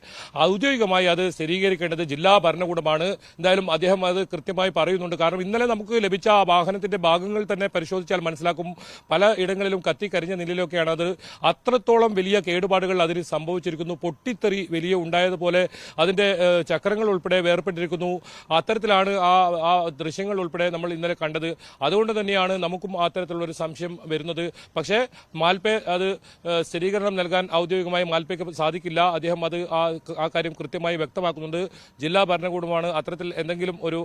ഔദ്യോഗികമായി അത് സ്ഥിരീകരിക്കേണ്ടത് ജില്ലാ ഭരണകൂടമാണ്. എന്തായാലും അദ്ദേഹം അത് കൃത്യമായി പറയുന്നുണ്ട്. കാരണം ഇന്നലെ നമുക്ക് ലഭിച്ച ആ വാഹനത്തിന്റെ ഭാഗങ്ങൾ തന്നെ പരിശോധിച്ചാൽ മനസ്സിലാക്കും പല ഇടങ്ങളിലും കത്തിക്കരിഞ്ഞ നിലയിലൊക്കെയാണ്. അത് അത്രത്തോളം വലിയ കേടുപാടുകൾ അതിന് സംഭവിച്ചിരിക്കുന്നു. പൊട്ടിത്തെറി വലിയ ഉണ്ടായതുപോലെ അതിന്റെ ചക്രങ്ങൾ ഉൾപ്പെടെ വേർപെട്ടിരിക്കുന്നു. അത്തരത്തിലാണ് ആ ദൃശ്യങ്ങൾ ഉൾപ്പെടെ നമ്മൾ ഇന്നലെ കണ്ടത്. അതുകൊണ്ട് തന്നെയാണ് നമുക്കും അത്തരത്തിലുള്ള ഒരു സംശയം വരുന്നത്. പക്ഷേ മാൽപ്പെ അത് സ്ഥിരീകരണം നൽകാൻ ഔദ്യോഗികമായി മാൽപ്പയ്ക്ക് സാധിക്കില്ല. അദ്ദേഹം അത് ആ കാര്യം കൃത്യമായി വ്യക്തമാക്കുന്നുണ്ട്. ജില്ലാ ഭരണകൂടമാണ് അത്തരത്തിൽ എന്തെങ്കിലും ഒരു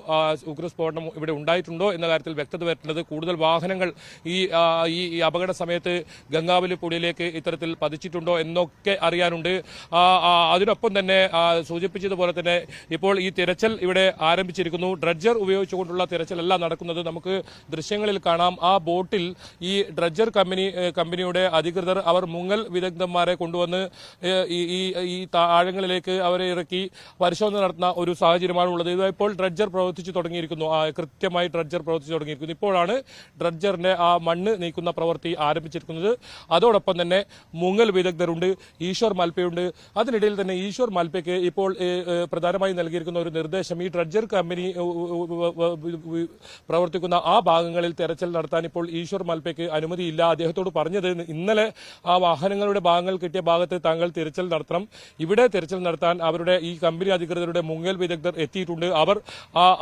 ഉഗ്രസ്ഫോടനം ഇവിടെ ഉണ്ടായിട്ടുണ്ടോ എന്ന കാര്യത്തിൽ വ്യക്തത വരുത്തേണ്ടത്. കൂടുതൽ വാഹനങ്ങൾ ഈ അപകട സമയത്ത് ഗംഗാവലി പുഴയിലേക്ക് ഇത്തരത്തിൽ പതിച്ചിട്ടുണ്ടോ എന്നൊക്കെ അറിയാനുണ്ട്. അതിനൊപ്പം തന്നെ സൂചിപ്പിച്ചതുപോലെ തന്നെ ഇപ്പോൾ ഈ തിരച്ചിൽ ഇവിടെ ആരംഭിച്ചിരിക്കുന്നു. ഡ്രഡ്ജർ ഉപയോഗിച്ചുകൊണ്ടുള്ള തിരച്ചിലല്ല നടക്കുന്നത്. നമുക്ക് ദൃശ്യങ്ങളിൽ കാണാം, ആ ബോട്ടിൽ ഈ ഡ്രഡ്ജർ കമ്പനിയുടെ അധികൃതർ അവർ മുങ്ങൽ വിദഗ്ധന്മാരെ കൊണ്ടുവന്ന് ഈ ആഴങ്ങളിലേക്ക് അവരെ ഇറക്കി പരിശോധന നടത്തുന്ന ഒരു സാഹചര്യമാണ് ഉള്ളത്. ഇപ്പോൾ ഡ്രഡ്ജർ പ്രവർത്തിച്ചു തുടങ്ങിയിരിക്കുന്നു. കൃത്യമായി ഡ്രഡ്ജർ പ്രവർത്തിച്ചു തുടങ്ങിയിരിക്കുന്നു. ഇപ്പോഴാണ് ഡ്രഡ്ജറിന്റെ ആ മണ്ണ് നീക്കുന്ന പ്രവൃത്തി ആരംഭിച്ചിരിക്കുന്നത്. അതോടൊപ്പം തന്നെ മുങ്ങൽ വിദഗ്ധരുണ്ട്, ഈശ്വർ മാൽപ്പയുണ്ട്. അതിനിടയിൽ തന്നെ ഈശ്വർ മാൽപ്പയ്ക്ക് ഇപ്പോൾ പ്രധാനമായി നൽകിയിരിക്കുന്ന ഒരു നിർദ്ദേശം, ഈ ഡ്രഡ്ജർ കമ്പനി പ്രവർത്തിക്കുന്ന ആ ഭാഗങ്ങളിൽ തെരച്ചിൽ നടത്താൻ ഇപ്പോൾ ഈശ്വർ മാൽപ്പയ്ക്ക് അനുമതിയില്ല. അദ്ദേഹത്തോട് പറഞ്ഞത്, ഇന്നലെ ആ വാഹനങ്ങളുടെ ഭാഗങ്ങൾ കിട്ടിയ ഭാഗത്ത് താങ്കൾ തിരച്ചിൽ നടത്തണം, ഇവിടെ തിരച്ചിൽ നടത്താൻ അവരുടെ ഈ കമ്പനി അധികൃതരുടെ മുങ്ങൽ വിദഗ്ധർ എത്തിയിട്ടുണ്ട്. അവർ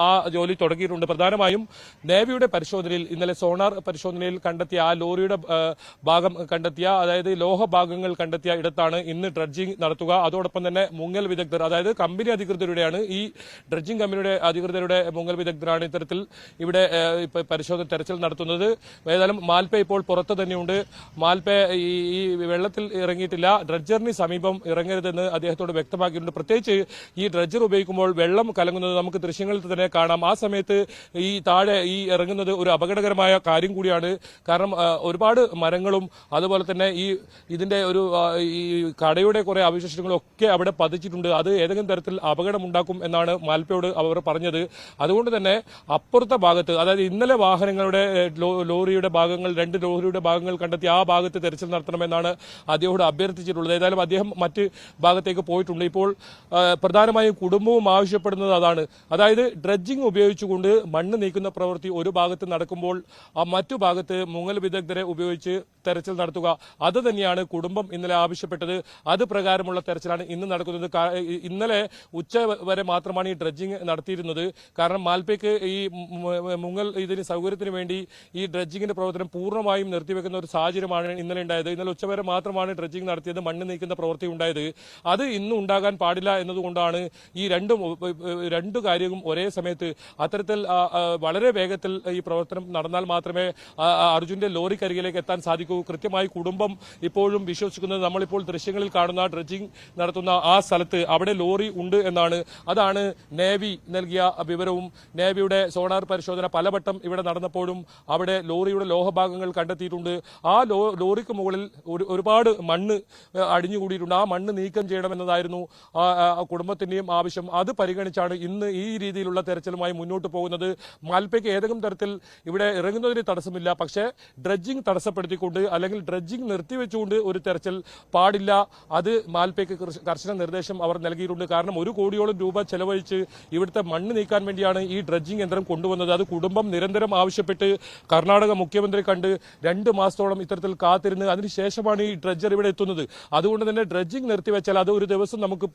ആ ജോലി തുടങ്ങിയിട്ടുണ്ട്. പ്രധാനമായും നേവിയുടെ പരിശോധനയിൽ, ഇന്നലെ സോണാർ പരിശോധനയിൽ കണ്ടെത്തിയ ആ ലോറിയുടെ ഭാഗം കണ്ടെത്തിയ, അതായത് ലോഹ ഭാഗങ്ങൾ കണ്ടെത്തിയ ഇടത്താണ് ഇന്ന് ഡ്രഡ്ജിംഗ് നടത്തുക. അതോടൊപ്പം തന്നെ മുങ്ങൽ വിദഗ്ധർ, അതായത് കമ്പനി അധികൃതരുടെയാണ്, ഈ ഡ്രഡ്ജിംഗ് കമ്പനിയുടെ അധികൃതരുടെ മുങ്ങൽ വിദഗ്ധരാണ് ഇത്തരത്തിൽ ഇവിടെ പരിശോധന തെരച്ചിൽ നടത്തുന്നത്. ഏതായാലും മാൽപ്പ ഇപ്പോൾ പുറത്ത് തന്നെയുണ്ട്. മാൽപ്പ ഈ വെള്ളത്തിൽ ഇറങ്ങിയിട്ടില്ല. ഡ്രഡ്ജറിന് സമീപം ഇറങ്ങരുതെന്ന് അദ്ദേഹത്തോട് വ്യക്തമാക്കിയിട്ടുണ്ട്. പ്രത്യേകിച്ച് ഈ ഡ്രഡ്ജർ ഉപയോഗിക്കുമ്പോൾ വെള്ളം കലങ്ങുന്നത് നമുക്ക് ദൃശ്യങ്ങളിൽ തന്നെ കാണാം. ആ സമയത്ത് ഈ താഴെ ഈ ഇറങ്ങുന്നത് ഒരു അപകടകരമായ കാര്യം കൂടിയാണ്. കാരണം ഒരുപാട് മരങ്ങളും അതുപോലെ തന്നെ ഇതിന്റെ ഒരു ഈ കടയുടെ കുറെ അവശിഷ്ടങ്ങളും ഒക്കെ അവിടെ പതിച്ചിട്ടുണ്ട്. അത് ഏതെങ്കിലും തരത്തിൽ അപകടമുണ്ടാക്കും എന്നാണ് മാൽപ്പയോട് അവർ പറഞ്ഞത്. അതുകൊണ്ട് തന്നെ അപ്പുറത്തെ ഭാഗത്ത്, അതായത് ഇന്നലെ വാഹനങ്ങളുടെ ലോറിയുടെ ഭാഗങ്ങൾ, 2 ലോറിയുടെ ഭാഗങ്ങൾ കണ്ടെത്തി ആ ഭാഗത്ത് തെരച്ചിൽ നടത്തണമെന്നാണ് അദ്ദേഹത്തോട് അഭ്യർത്ഥിച്ചിട്ടുള്ളത്. ഏതായാലും അദ്ദേഹം മറ്റ് ഭാഗത്തേക്ക് പോയിട്ടുണ്ട്. ഇപ്പോൾ പ്രധാനമായും കുടുംബവും ആവശ്യപ്പെടുന്നത് അതാണ്. അതായത് ഡ്രഡ്ജിംഗ് ഉപയോഗിച്ചുകൊണ്ട് മണ്ണ് നീക്കുന്ന പ്രവൃത്തി ഒരു ഭാഗത്ത് നടക്കുമ്പോൾ ആ മറ്റു ഭാഗത്ത് മുങ്ങൽ വിദഗ്ധരെ ഉപയോഗിച്ച് തെരച്ചിൽ നടത്തുക. അത് തന്നെയാണ് കുടുംബം ഇന്നലെ ആവശ്യപ്പെട്ടത്. അത് പ്രകാരമുള്ള തെരച്ചിലാണ് ഇന്ന് നടക്കുന്നത്. ഇന്നലെ ഉച്ച വരെ മാത്രമാണ് ഈ ഡ്രഡ്ജിംഗ് നടത്തിയിരുന്നത്. കാരണം മാൽപ്പയ്ക്ക് ഈ മുങ്ങൽ ഇതിന് സൗകര്യത്തിന് വേണ്ടി ഈ ഡ്രഡ്ജിംഗിന്റെ പ്രവർത്തനം പൂർണ്ണമായും നിർത്തിവെക്കുന്ന ഒരു സാഹചര്യമാണ് ഇന്നലെ ഉണ്ടായത്. ഇന്നലെ ഉച്ചവരെ മാത്രമാണ് ഡ്രഡ്ജിംഗ് നടത്തിയത്, മണ്ണ് നീക്കുന്ന പ്രവൃത്തി ഉണ്ടായത്. അത് ഇന്നും ഉണ്ടാകാൻ പാടില്ല എന്നതുകൊണ്ടാണ് ഈ രണ്ടു കാര്യവും ഒരേ സമയത്ത് അത്തരത്തിൽ വളരെ വേഗത്തിൽ ഈ പ്രവർത്തനം നടന്നാൽ മാത്രമേ അർജുന്റെ ലോറിക്കരികിലേക്ക് എത്താൻ സാധിക്കൂ. കൃത്യമായി കുടുംബം ഇപ്പോഴും വിശ്വസിക്കുന്നത്, നമ്മളിപ്പോൾ ദൃശ്യങ്ങളിൽ കാണുന്ന ഡ്രഡ്ജിംഗ് നടത്തുന്ന ആ സ്ഥലത്ത് അവിടെ ലോറി ഉണ്ട് എന്നാണ്. അതാണ് നേവി നൽകിയ വിവരവും. നേവിയുടെ സോണാർ പരിശോധന പലവട്ടം ഇവിടെ നടന്നപ്പോഴും അവിടെ ലോറിയുടെ ലോഹഭാഗങ്ങൾ കണ്ടെത്തിയിട്ടുണ്ട്. ആ ലോറിക്ക് മുകളിൽ ഒരുപാട് മണ്ണ് അടിഞ്ഞുകൂടിയിട്ടുണ്ട്. ആ മണ്ണ് നീക്കം ചെയ്യണമെന്നതായിരുന്നു കുടുംബത്തിന്റെയും ആവശ്യം. അത് പരിഗണിച്ചാണ് ഇന്ന് ഈ രീതിയിലുള്ള തെരച്ചിലുമായി മുന്നോട്ട് പോകുന്നത്. മാൽപ്പയ്ക്ക് ഏതെങ്കിലും തരത്തിൽ ഇവിടെ ഇറങ്ങുന്നതിന് തടസ്സമില്ല. പക്ഷേ ഡ്രഡ്ജിംഗ് തടസ്സപ്പെടുത്തിക്കൊണ്ട് അല്ലെങ്കിൽ ഡ്രഡ്ജിംഗ് നിർത്തിവെച്ചുകൊണ്ട് ഒരു തെരച്ചിൽ പാടില്ല. അത് മാൽപ്പയ്ക്ക് കർശന നിർദ്ദേശം അവർ നൽകിയിട്ടുണ്ട്. കാരണം 1 കോടിയോളം രൂപ ചെലവഴിച്ച് ഇവിടുത്തെ മണ്ണ് നീക്കാൻ വേണ്ടിയാണ് ഈ ഡ്രഡ്ജിംഗ് യന്ത്രം കൊണ്ടുവന്നത്. അത് കുടുംബം നിരന്തരം ആവശ്യപ്പെട്ട് കർണാടക മുഖ്യമന്ത്രി കണ്ട് 2 മാസത്തോളം ഇത്തരത്തിൽ കാത്തിരുന്ന് അതിനുശേഷമാണ് ഈ ഡ്രഡ്ജർ ഇവിടെ എത്തുന്നത്. അതുകൊണ്ട് തന്നെ ഡ്രഡ്ജിംഗ് നിർത്തിവെച്ചാൽ അത് ഒരു ദിവസം നമുക്ക്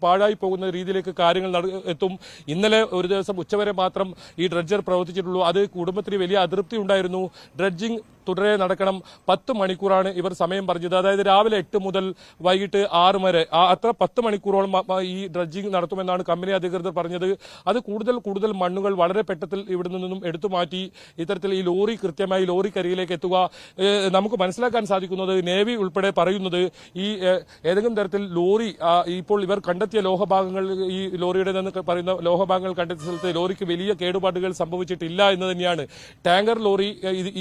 പാഴായി പോകുന്ന രീതിയിലേക്ക് കാര്യങ്ങൾ എത്തും. ഇന്നലെ ഒരു ദിവസം ഉച്ചവരെ മാത്രം ഈ ഡ്രഡ്ജർ പ്രവർത്തിച്ചിട്ടുള്ളൂ. അത് കുടുംബത്തിന് വലിയ അതൃപ്തി ഉണ്ടായിരുന്നു. ഡ്രഡ്ജിംഗ് തുടരെ നടക്കണം. 10 മണിക്കൂറാണ് ഇവർ സമയം പറഞ്ഞത്. അതായത് രാവിലെ 8 മുതൽ വൈകിട്ട് 6 വരെ, അത്ര 10 മണിക്കൂറോളം ഈ ഡ്രഡ്ജിംഗ് നടത്തുമെന്നാണ് കമ്പനി അധികൃതർ പറഞ്ഞത്. അത് കൂടുതൽ മണ്ണുകൾ വളരെ പെട്ടെന്ന് ഇവിടെ നിന്നും എടുത്തു മാറ്റി ഇത്തരത്തിൽ ഈ ലോറി കൃത്യമായി ലോറിക്കരികിലേക്ക് എത്തുക. നമുക്ക് മനസ്സിലാക്കാൻ സാധിക്കുന്നത്, നേവി ഉൾപ്പെടെ പറയുന്നത്, ഈ ഏതെങ്കിലും തരത്തിൽ ലോറി ഇപ്പോൾ ഇവർ കണ്ടെത്തിയ ലോഹഭാഗങ്ങൾ, ഈ ലോറിയുടെ നിന്ന് പറയുന്ന ലോഹഭാഗങ്ങൾ കണ്ടെത്തിയ സ്ഥലത്ത് ലോറിക്ക് വലിയ കേടുപാടുകൾ സംഭവിച്ചിട്ടില്ല എന്ന് തന്നെയാണ്. ടാങ്കർ ലോറി,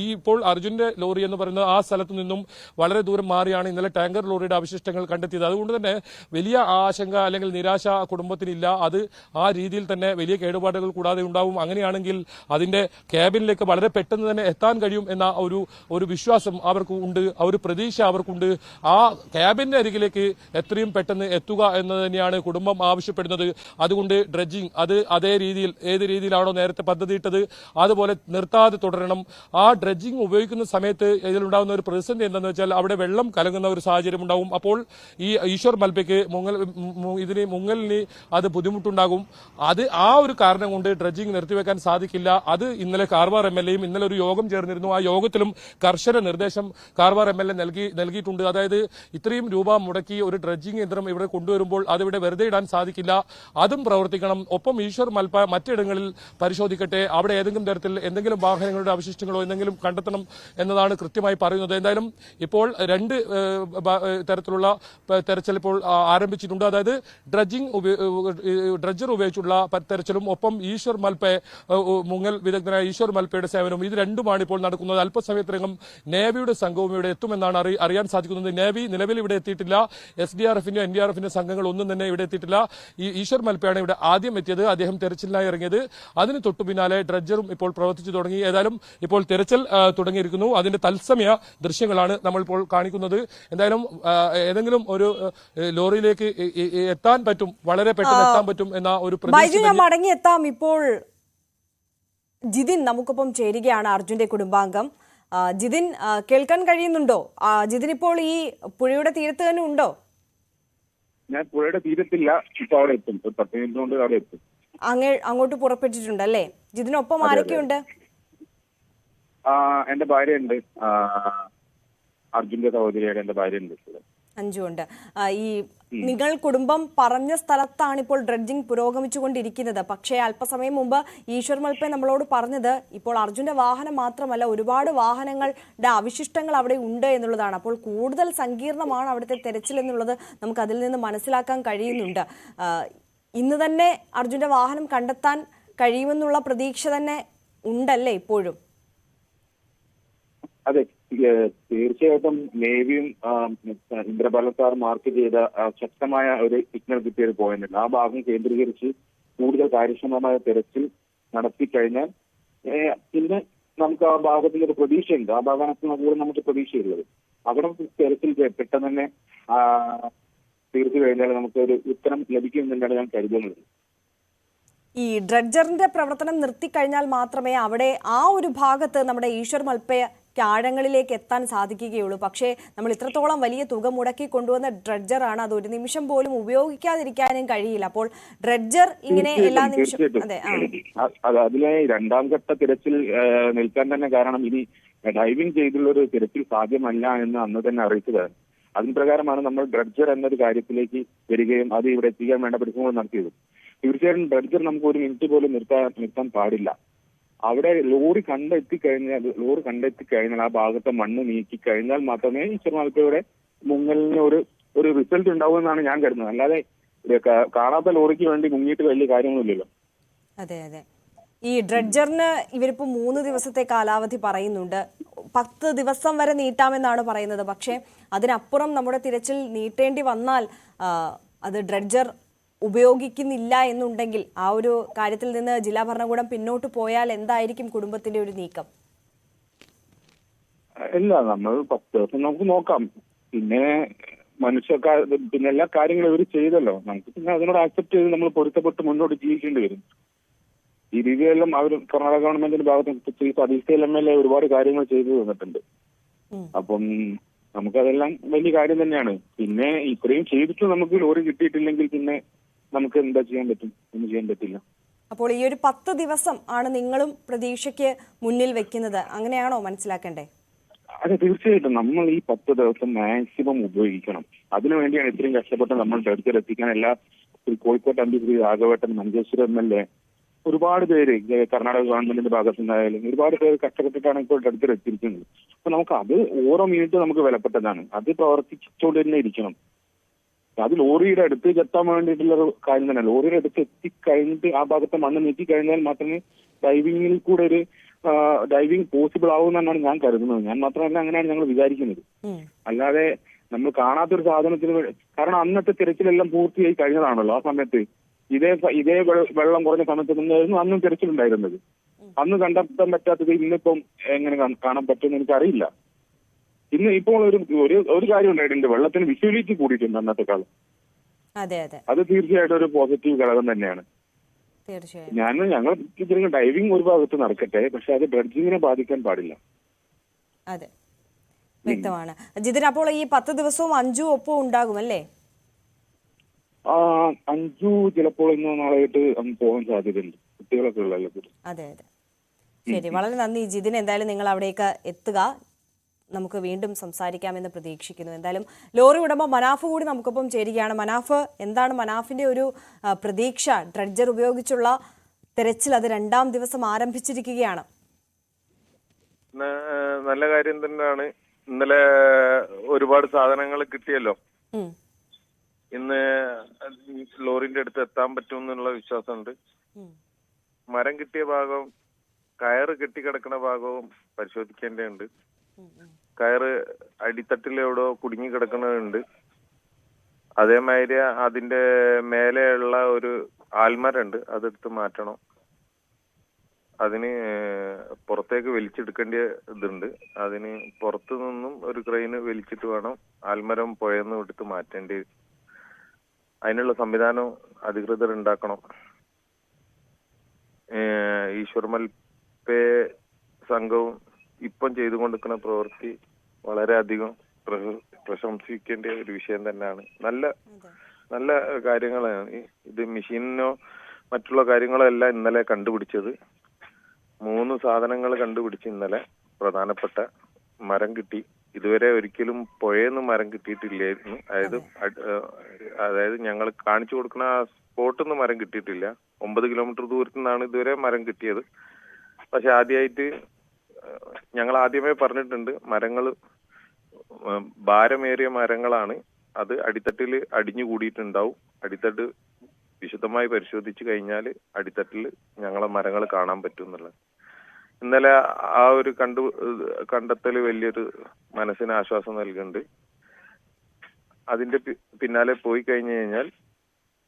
ഈ ഇപ്പോൾ അർജുന്റെ ലോറി എന്ന് പറയുന്ന ആ സ്ഥലത്ത് നിന്നും വളരെ ദൂരം മാറിയാണ് ഇന്നലെ ടാങ്കർ ലോറിയുടെ അവശിഷ്ടങ്ങൾ കണ്ടെത്തിയത്. അതുകൊണ്ട് തന്നെ വലിയ ആശങ്ക അല്ലെങ്കിൽ നിരാശ കുടുംബത്തിനില്ല. അത് ആ രീതിയിൽ തന്നെ വലിയ കേടുപാടുകൾ കൂടാതെ ഉണ്ടാവും. അങ്ങനെയാണെങ്കിൽ അതിന്റെ ക്യാബിനിലേക്ക് വളരെ പെട്ടെന്ന് തന്നെ എത്താൻ കഴിയും എന്ന ഒരു വിശ്വാസം അവർക്ക് ഉണ്ട്, ഒരു പ്രതീക്ഷ അവർക്കുണ്ട്. ആ ക്യാബിന്റെ അരികിലേക്ക് എത്രയും പെട്ടെന്ന് എത്തുക എന്ന് തന്നെയാണ് കുടുംബം ആവശ്യപ്പെടുന്നത്. അതുകൊണ്ട് ഡ്രഡ്ജിംഗ് അത് അതേ രീതിയിൽ, ഏത് രീതിയിലാണോ നേരത്തെ പദ്ധതിയിട്ടത് അതുപോലെ നിർത്താതെ തുടരണം. ആ ഡ്രഡ്ജിംഗ് ഉപയോഗിക്കുന്ന സമയത്ത് ഇതിലുണ്ടാകുന്ന ഒരു പ്രതിസന്ധി എന്താണെന്ന് വെച്ചാൽ അവിടെ വെള്ളം കലങ്ങുന്ന ഒരു സാഹചര്യം ഉണ്ടാവും. അപ്പോൾ ഈ ഈശ്വർ മൽപ്പയ്ക്ക് മുങ്ങലിന് അത് ബുദ്ധിമുട്ടുണ്ടാകും. അത് ആ ഒരു കാരണം കൊണ്ട് ഡ്രഡ്ജിംഗ് നിർത്തിവെക്കാൻ സാധിക്കില്ല. അത് ഇന്നലെ കാർവാർ എംഎൽഎയും ഇന്നലെ ഒരു യോഗം ചേർന്നിരുന്നു. ആ യോഗത്തിലും കർശന നിർദ്ദേശം കാർവാർ എംഎൽഎ നൽകിയിട്ടുണ്ട്. അതായത് ഇത്രയും രൂപ മുടക്കി ഒരു ഡ്രഡ്ജിംഗ് യന്ത്രം ഇവിടെ കൊണ്ടുവരുമ്പോൾ അതിവിടെ വെറുതെ ഇടാൻ സാധിക്കില്ല, അതും പ്രവർത്തിക്കണം. ഒപ്പം ഈശ്വർ മൽപ്പ മറ്റിടങ്ങളിൽ പരിശോധിക്കട്ടെ, അവിടെ ഏതെങ്കിലും തരത്തിൽ എന്തെങ്കിലും വാഹനങ്ങളുടെ അവശിഷ്ടങ്ങളോ എന്തെങ്കിലും കണ്ടെത്തണം എന്നതാണ് കൃത്യമായി പറയുന്നത്. എന്തായാലും ഇപ്പോൾ രണ്ട് തരത്തിലുള്ള തെരച്ചിൽ ഇപ്പോൾ ആരംഭിച്ചിട്ടുണ്ട്. അതായത് ഡ്രഡ്ജർ ഉപയോഗിച്ചുള്ള തെരച്ചിലും ഒപ്പം ഈശ്വർ മൽപെ മുങ്ങൽ വിദഗ്ധനായ ഈശ്വർ മൽപയുടെ സേവനവും ഇത് രണ്ടുമാണ് ഇപ്പോൾ നടക്കുന്നത്. അല്പസമയത്തിനകം നേവിയുടെ സംഘവും ഇവിടെ എത്തുമെന്നാണ് അറിയാൻ സാധിക്കുന്നത്. നേവി നിലവിൽ ഇവിടെ എത്തിയിട്ടില്ല. SDRFന്റെ NDRFന്റെ സംഘങ്ങൾ ഒന്നും തന്നെ ഇവിടെ എത്തിയിട്ടില്ല. ഈ ഈശ്വർ മൽപയാണ് ഇവിടെ ആദ്യം എത്തിയത്. അദ്ദേഹം തെരച്ചിലിനായി ഇറങ്ങിയത്. അതിന് തൊട്ടു പിന്നാലെ ഡ്രഡ്ജറും ഇപ്പോൾ പ്രവർത്തിച്ചു തുടങ്ങി. ഏതായാലും ഇപ്പോൾ തെരച്ചിൽ തുടങ്ങിയിരിക്കുന്നു. അതിന്റെ തത്സമയ ദൃശ്യങ്ങളാണ് നമ്മൾ ഇപ്പോൾ കാണിക്കുന്നത്. എന്തായാലും ഏതെങ്കിലും ഒരു ലോറിയിലേക്ക് എത്താൻ പറ്റും, വളരെ പെട്ടെന്ന് എത്താൻ പറ്റും എന്ന ഒരു ബൈജു, ഞാൻ മടങ്ങിയെത്താം. ഇപ്പോൾ ജിതിൻ നമുക്കൊപ്പം ചേരുകയാണ്, അർജുന്റെ കുടുംബാംഗം. ജിതിൻ, കേൾക്കാൻ കഴിയുന്നുണ്ടോ? ജിതിൻ ഇപ്പോൾ ഈ പുഴയുടെ തീരത്ത് തന്നെ ഉണ്ടോ? ഞാൻ പുഴയുടെ തീരത്തില്ല, ഇപ്പൊ അവിടെ എത്തും. 10 മിനിറ്റ് കൊണ്ട് അവിടെ എത്തും. അങ്ങോട്ട് പുറപ്പെട്ടിട്ടുണ്ടല്ലേ? ജിതിനൊപ്പം ആരൊക്കെയുണ്ട്? എന്റെ ഭാര്യയുണ്ട്, അർജുന്റെ സഹോദരിയുടെ എന്റെ ഭാര്യയുണ്ട്. അഞ്ചുണ്ട്. ഈ നിങ്ങൾ കുടുംബം പറഞ്ഞ സ്ഥലത്താണ് ഇപ്പോൾ ഡ്രഡ്ജിംഗ് പുരോഗമിച്ചുകൊണ്ടിരിക്കുന്നത്. പക്ഷേ അല്പസമയം മുമ്പ് ഈശ്വർ മൽപെ നമ്മളോട് പറഞ്ഞത് ഇപ്പോൾ അർജുന്റെ വാഹനം മാത്രമല്ല, ഒരുപാട് വാഹനങ്ങളുടെ അവശിഷ്ടങ്ങൾ അവിടെ ഉണ്ട് എന്നുള്ളതാണ്. അപ്പോൾ കൂടുതൽ സങ്കീർണമാണ് അവിടുത്തെ തെരച്ചിൽ എന്നുള്ളത് നമുക്ക് അതിൽ നിന്ന് മനസ്സിലാക്കാൻ കഴിയുന്നുണ്ട്. ഇന്ന് തന്നെ അർജുന്റെ വാഹനം കണ്ടെത്താൻ കഴിയുമെന്നുള്ള പ്രതീക്ഷ തന്നെ ഉണ്ടല്ലേ ഇപ്പോഴും? അതെ, തീർച്ചയായിട്ടും നേവിയും ഇന്ദ്രപാലൻ സാർ മാർക്ക് ചെയ്ത ശക്തമായ ഒരു സിഗ്നൽ കിട്ടിയ ഒരു പോയിന്റ് ഉണ്ട്. ആ ഭാഗം കേന്ദ്രീകരിച്ച് കൂടുതൽ കാര്യക്ഷമമായ തെരച്ചിൽ നടത്തി കഴിഞ്ഞാൽ പിന്നെ നമുക്ക് ആ ഭാഗത്തിൽ ഒരു പ്രതീക്ഷയുണ്ട്. ആ ഭാഗത്ത് കൂടെ നമുക്ക് പ്രതീക്ഷയുള്ളത്. അവിടെ തെരച്ചിൽ പെട്ടെന്ന് തന്നെ തീർത്തു കഴിഞ്ഞാൽ നമുക്ക് ഒരു ഉത്തരം ലഭിക്കുമെന്നാണ് ഞാൻ കരുതുന്നത്. ഈ ഡ്രഡ്ജറിന്റെ പ്രവർത്തനം നിർത്തിക്കഴിഞ്ഞാൽ മാത്രമേ അവിടെ ആ ഒരു ഭാഗത്ത് നമ്മുടെ ഈശ്വർ മൽപെ ആഴങ്ങളിലേക്ക് എത്താൻ സാധിക്കുകയുള്ളൂ. പക്ഷേ നമ്മൾ ഇത്രത്തോളം വലിയ തുക മുടക്കി കൊണ്ടുവന്ന ഡ്രഡ്ജറാണ്, അത് ഒരു നിമിഷം പോലും ഉപയോഗിക്കാതിരിക്കാനും കഴിയില്ല. അപ്പോൾ ഡ്രഡ്ജർ ഇങ്ങനെ എല്ലാ നിമിഷവും അതിലെ രണ്ടാം ഘട്ട തിരച്ചിൽ നിൽക്കാൻ തന്നെ കാരണം ഇനി ഡൈവിംഗ് ചെയ്തുള്ള ഒരു തിരച്ചിൽ സാധ്യമല്ല എന്ന് അന്ന് തന്നെ അറിയിച്ചതാണ്. അതിന് പ്രകാരമാണ് നമ്മൾ ഡ്രഡ്ജർ എന്നൊരു കാര്യത്തിലേക്ക് വരികയും അത് ഇവിടെ എത്തിക്കാൻ വേണ്ട പരിശ്രമങ്ങൾ നടത്തിയത്. തീർച്ചയായിട്ടും ഡ്രഡ്ജർ നമുക്ക് ഒരു മിനിറ്റ് പോലും നിർത്താൻ പാടില്ല. അവിടെ ലോറി കണ്ടെത്തി കഴിഞ്ഞാൽ ആ ഭാഗത്തെ മണ്ണ് നീക്കി കഴിഞ്ഞാൽ മാത്രമേ ഈശ്വർ മൽപയുടെ മുങ്ങലിന് ഒരു റിസൾട്ട് ഉണ്ടാവുമെന്നാണ് ഞാൻ കരുതുന്നത്. അല്ലാതെ കാണാത്ത ലോറിക്ക് വേണ്ടി മുങ്ങിയിട്ട് വലിയ കാര്യമൊന്നുമില്ലല്ലോ. അതെ അതെ. ഈ ഡ്രഡ്ജറിന് ഇവരിപ്പോ 3 ദിവസത്തെ കാലാവധി പറയുന്നുണ്ട്. 10 ദിവസം വരെ നീട്ടാമെന്നാണ് പറയുന്നത്. പക്ഷേ അതിനപ്പുറം നമ്മുടെ തിരച്ചിൽ നീട്ടേണ്ടി വന്നാൽ അത് ഡ്രഡ്ജർ ഉപയോഗിക്കുന്നില്ല എന്നുണ്ടെങ്കിൽ ആ ഒരു കാര്യത്തിൽ നിന്ന് ജില്ലാ ഭരണകൂടം പിന്നോട്ട് പോയാൽ എന്തായിരിക്കും കുടുംബത്തിന്റെ ഒരു നീക്കം? ഇല്ല, നമ്മൾ 10 ദിവസം നമുക്ക് നോക്കാം. പിന്നെ പിന്നെ എല്ലാ കാര്യങ്ങളും ഇവർ ചെയ്തല്ലോ, നമുക്ക് പിന്നെ അതിനോട് ആക്സെപ്റ്റ് ചെയ്ത് നമ്മൾ പൊരുത്തപ്പെട്ട് മുന്നോട്ട് ജീവിക്കേണ്ടി വരും. ഈ രീതിയെല്ലാം അവർ കർണാടക ഗവൺമെന്റിന്റെ ഭാഗത്ത് ശ്രീ സതീഷ് MLA ഒരുപാട് കാര്യങ്ങൾ ചെയ്തു തന്നിട്ടുണ്ട്. അപ്പം നമുക്കതെല്ലാം വലിയ കാര്യം തന്നെയാണ്. പിന്നെ ഇത്രയും ചെയ്തിട്ട് നമുക്ക് ലോറി കിട്ടിയിട്ടില്ലെങ്കിൽ പിന്നെ നമുക്ക് എന്താ ചെയ്യാൻ പറ്റും? ഒന്നും ചെയ്യാൻ പറ്റില്ല. അപ്പോൾ ഈ ഒരു 10 ദിവസം ആണ് നിങ്ങളും പ്രതീക്ഷയ്ക്ക് മുന്നിൽ വെക്കുന്നത്, അങ്ങനെയാണോ മനസ്സിലാക്കണ്ടേ? അതെ, തീർച്ചയായിട്ടും നമ്മൾ ഈ 10 ദിവസം മാക്സിമം ഉപയോഗിക്കണം. അതിനുവേണ്ടിയാണ് ഇത്രയും കഷ്ടപ്പെട്ട് നമ്മൾ ഡ്രഡ്ജർ എല്ലാ കോഴിക്കോട്ട് MP ശ്രീ രാഘവേട്ടൻ, മഞ്ചേശ്വരം MLA, ഒരുപാട് പേര് കർണാടക ഗവൺമെന്റിന്റെ ഭാഗത്തുനിന്നായാലും ഒരുപാട് പേര് കഷ്ടപ്പെട്ടിട്ടാണ് ഇപ്പോൾ ഡ്രഡ്ജർ എത്തിയിരിക്കുന്നത്. അപ്പൊ നമുക്ക് അത് ഓരോ മിനിറ്റ് നമുക്ക് വിലപ്പെട്ടതാണ്. അത് പ്രവർത്തിച്ചുകൊണ്ട് തന്നെ ഇരിക്കണം. അത് ലോറിയുടെ അടുത്തേക്ക് എത്താൻ വേണ്ടിയിട്ടുള്ള ഒരു കാര്യം തന്നെ. ലോറിയുടെ അടുത്ത് എത്തിക്കഴിഞ്ഞിട്ട് ആ ഭാഗത്തെ മണ്ണ് നീക്കി കഴിഞ്ഞാൽ മാത്രമേ ഡൈവിംഗിൽ കൂടെ ഒരു ഡൈവിംഗ് പോസിബിൾ ആവുമെന്നാണ് ഞാൻ കരുതുന്നത്. ഞാൻ മാത്രമല്ല, അങ്ങനെയാണ് ഞങ്ങൾ വിചാരിക്കുന്നത്. അല്ലാതെ നമ്മൾ കാണാത്തൊരു സാധനത്തിന് കാരണം അന്നത്തെ തിരച്ചിലെല്ലാം പൂർത്തിയായി കഴിഞ്ഞതാണല്ലോ. ആ സമയത്ത് ഇതേ വെള്ളം കുറഞ്ഞ സമയത്ത് നിന്നായിരുന്നു അന്നും തിരച്ചിലുണ്ടായിരുന്നത്. അന്ന് കണ്ടെത്താൻ പറ്റാത്തത് ഇന്നിപ്പം എങ്ങനെ കാണാൻ പറ്റുമെന്ന് എനിക്കറിയില്ല. ഇപ്പോൾ ഒരു കാര്യം ഉണ്ടായിട്ടുണ്ട്, വെള്ളത്തിന് വിഷ്വലിറ്റി കൂടിയിട്ടുണ്ട് അന്നത്തെ കാലം. അത് തീർച്ചയായിട്ടും ഒരു പോസിറ്റീവ് ഘടകം തന്നെയാണ്. ഞങ്ങൾ ഡൈവിംഗ് ഒരു ഭാഗത്ത് നടക്കട്ടെ, പക്ഷെ അത് ഡ്രഡ്ജിങ്ങിനെ ബാധിക്കാൻ പാടില്ല. അതെ, വ്യക്തമാണ്. ജിതിൻ, അപ്പോൾ ഈ 10 ദിവസവും അഞ്ചു ഒപ്പം ഉണ്ടാകുമല്ലേ? അഞ്ചു ചിലപ്പോൾ ഇന്നോ നാളെയായിട്ട് പോകാൻ സാധ്യതയുണ്ട്, കുട്ടികളൊക്കെ ഉള്ളല്ലോ. അതെ അതെ, ശരി, വളരെ നന്ദി ജിതിൻ. എന്തായാലും നിങ്ങൾ അവിടേക്ക് എത്തുക, നമുക്ക് വീണ്ടും സംസാരിക്കാമെന്ന് പ്രതീക്ഷിക്കുന്നു. എന്തായാലും ലോറി ഉടമ മനാഫ് കൂടി നമുക്കൊപ്പം ചേരുകയാണ്. മനാഫ്, എന്താണ് മനാഫിന്റെ ഒരു പ്രതീക്ഷ? ഡ്രഡ്ജർ ഉപയോഗിച്ചുള്ള തെരച്ചിൽ അത് 2ാം ദിവസം ആരംഭിച്ചിരിക്കുകയാണ്. നല്ല കാര്യം തന്നെയാണ്. ഇന്നലെ ഒരുപാട് സാധനങ്ങൾ കിട്ടിയല്ലോ. ഉം. ഇന്ന് ലോറിന്റെ അടുത്ത് എത്താൻ പറ്റുമെന്നുള്ള വിശ്വാസമുണ്ട്. ഉം. മരം കിട്ടിയ ഭാഗവും കയറ് കെട്ടിക്കിടക്കുന്ന ഭാഗവും പരിശോധിക്കേണ്ടതുണ്ട്. കയറ് അടിത്തട്ടിലെവിടോ കുടുങ്ങി കിടക്കുന്നതുണ്ട്. അതേമാതിരി അതിന്റെ മേലെയുള്ള ഒരു ആൽമരമുണ്ട്, അതെടുത്ത് മാറ്റണം. അതിന് പുറത്തേക്ക് വലിച്ചെടുക്കേണ്ട ഇതുണ്ട്. അതിന് പുറത്തു നിന്നും ഒരു ക്രെയിന് വലിച്ചിട്ട് വേണം ആൽമരം പുഴന്ന് എടുത്ത് മാറ്റേണ്ടി. അതിനുള്ള സംവിധാനം അധികൃതർ ഉണ്ടാക്കണം. ഈശ്വർ മൽപേ സംഘവും ഇപ്പം ചെയ്തുകൊണ്ടിരിക്കുന്ന പ്രവൃത്തി വളരെയധികം പ്രശംസിക്കേണ്ട ഒരു വിഷയം തന്നെയാണ്. നല്ല കാര്യങ്ങളാണ്. ഇത് മെഷീനോ മറ്റുള്ള കാര്യങ്ങളോ എല്ലാം ഇന്നലെ കണ്ടുപിടിച്ചത്. 3 സാധനങ്ങൾ കണ്ടുപിടിച്ച് ഇന്നലെ. പ്രധാനപ്പെട്ട മരം കിട്ടി. ഇതുവരെ ഒരിക്കലും പുഴയെന്ന് മരം കിട്ടിയിട്ടില്ലായിരുന്നു. അതായത് ഞങ്ങൾ കാണിച്ചു കൊടുക്കുന്ന ആ സ്പോട്ടിൽ നിന്ന് മരം കിട്ടിയിട്ടില്ല. 9 കിലോമീറ്റർ ദൂരത്തു നിന്നാണ് ഇതുവരെ മരം കിട്ടിയത്. പക്ഷെ ആദ്യമായിട്ട് ഞങ്ങൾ ആദ്യമേ പറഞ്ഞിട്ടുണ്ട്, മരങ്ങൾ ഭാരമേറിയ മരങ്ങളാണ്. അത് അടിത്തട്ടിൽ അടിഞ്ഞു കൂടിയിട്ടുണ്ടാവും. അടിത്തട്ട് വിശദമായി പരിശോധിച്ചു കഴിഞ്ഞാൽ അടിത്തട്ടിൽ ഞങ്ങളെ മരങ്ങൾ കാണാൻ പറ്റും എന്നുള്ളത്. ഇന്നലെ ആ ഒരു കണ്ടെത്തൽ വലിയൊരു മനസ്സിന് ആശ്വാസം നൽകുന്നുണ്ട്. അതിന്റെ പിന്നാലെ പോയി കഴിഞ്ഞു കഴിഞ്ഞാൽ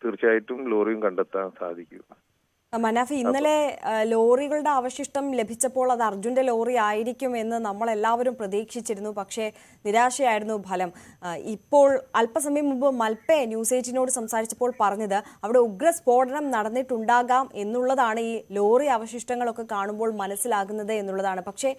തീർച്ചയായിട്ടും ലോറിയും കണ്ടെത്താൻ സാധിക്കും. മനാഫ്, ഇന്നലെ ലോറികളുടെ അവശിഷ്ടം ലഭിച്ചപ്പോൾ അത് അർജുന്റെ ലോറി ആയിരിക്കും എന്ന് നമ്മളെല്ലാവരും പ്രതീക്ഷിച്ചിരുന്നു. പക്ഷേ നിരാശയായിരുന്നു ഫലം. ഇപ്പോൾ അല്പസമയം മുമ്പ് മൽപേ ന്യൂസ് 18നോട് സംസാരിച്ചപ്പോൾ പറഞ്ഞത് അവിടെ ഉഗ്രസ്ഫോടനം നടന്നിട്ടുണ്ടാകാം എന്നുള്ളതാണ് ഈ ലോറി അവശിഷ്ടങ്ങളൊക്കെ കാണുമ്പോൾ മനസ്സിലാകുന്നത് എന്നുള്ളതാണ്. പക്ഷേ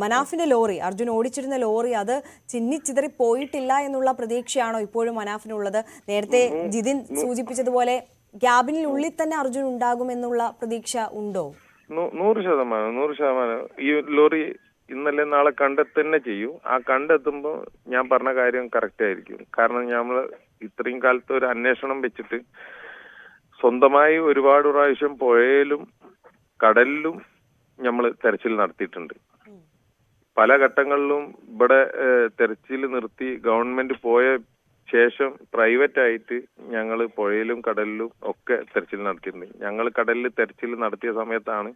മനാഫിന്റെ ലോറി, അർജുൻ ഓടിച്ചിരുന്ന ലോറി, അത് ചിന്നിച്ചിതറി പോയിട്ടില്ല എന്നുള്ള പ്രതീക്ഷയാണോ ഇപ്പോഴും മനാഫിനുള്ളത്? നേരത്തെ ജിതിൻ സൂചിപ്പിച്ചതുപോലെ ക്യാബിനുള്ളിൽ തന്നെ അർജുൻ ഉണ്ടാകുമെന്നുള്ള പ്രതീക്ഷ ഉണ്ടോ? 100%. ഈ ലോറി ഇന്നലെ നാളെ കണ്ടെത്തന്നെ ചെയ്യും. ആ കണ്ടെത്തുമ്പോൾ ഞാൻ പറഞ്ഞ കാര്യം കറക്റ്റ് ആയിരിക്കും. കാരണം നമ്മൾ ഇത്രയും കാലത്ത് ഒരു അന്വേഷണം വെച്ചിട്ട് സ്വന്തമായി ഒരുപാട് പ്രാവശ്യം പുഴയിലും കടലിലും നമ്മൾ തെരച്ചിൽ നടത്തിയിട്ടുണ്ട്. പല ഘട്ടങ്ങളിലും ഇവിടെ തെരച്ചിൽ നിർത്തി ഗവൺമെന്റ് പോയ ശേഷം പ്രൈവറ്റ് ആയിട്ട് ഞങ്ങൾ പുഴയിലും കടലിലും ഒക്കെ തെരച്ചിൽ നടത്തിയിട്ടുണ്ട്. ഞങ്ങൾ കടലിൽ തെരച്ചിൽ നടത്തിയ സമയത്താണ്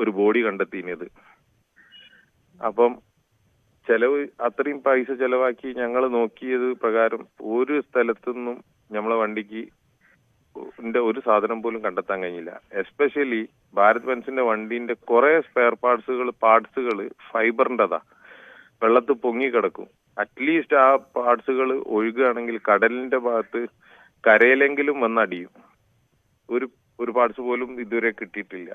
ഒരു ബോഡി കണ്ടെത്തിയത്. അപ്പം അത്രയും പൈസ ചെലവാക്കി ഞങ്ങൾ നോക്കിയത് പ്രകാരം ഒരു സ്ഥലത്തുനിന്നും നമ്മളെ വണ്ടിക്ക് ഒരു സാധനം പോലും കണ്ടെത്താൻ കഴിഞ്ഞില്ല. എസ്പെഷ്യലി ഭാരത് ബെൻസിന്റെ വണ്ടീന്റെ കുറെ സ്പെയർ പാർട്സുകൾ ഫൈബറിൻ്റെതാ, വെള്ളത്തിൽ പൊങ്ങി കിടക്കും. അറ്റ്ലീസ്റ്റ് ആ പാർട്സുകൾ ഒഴുകുകയാണെങ്കിൽ കടലിന്റെ ഭാഗത്ത് കരയിലെങ്കിലും വന്നടിയും. ഒരു പാർട്സ് പോലും ഇതുവരെ കിട്ടിയിട്ടില്ല.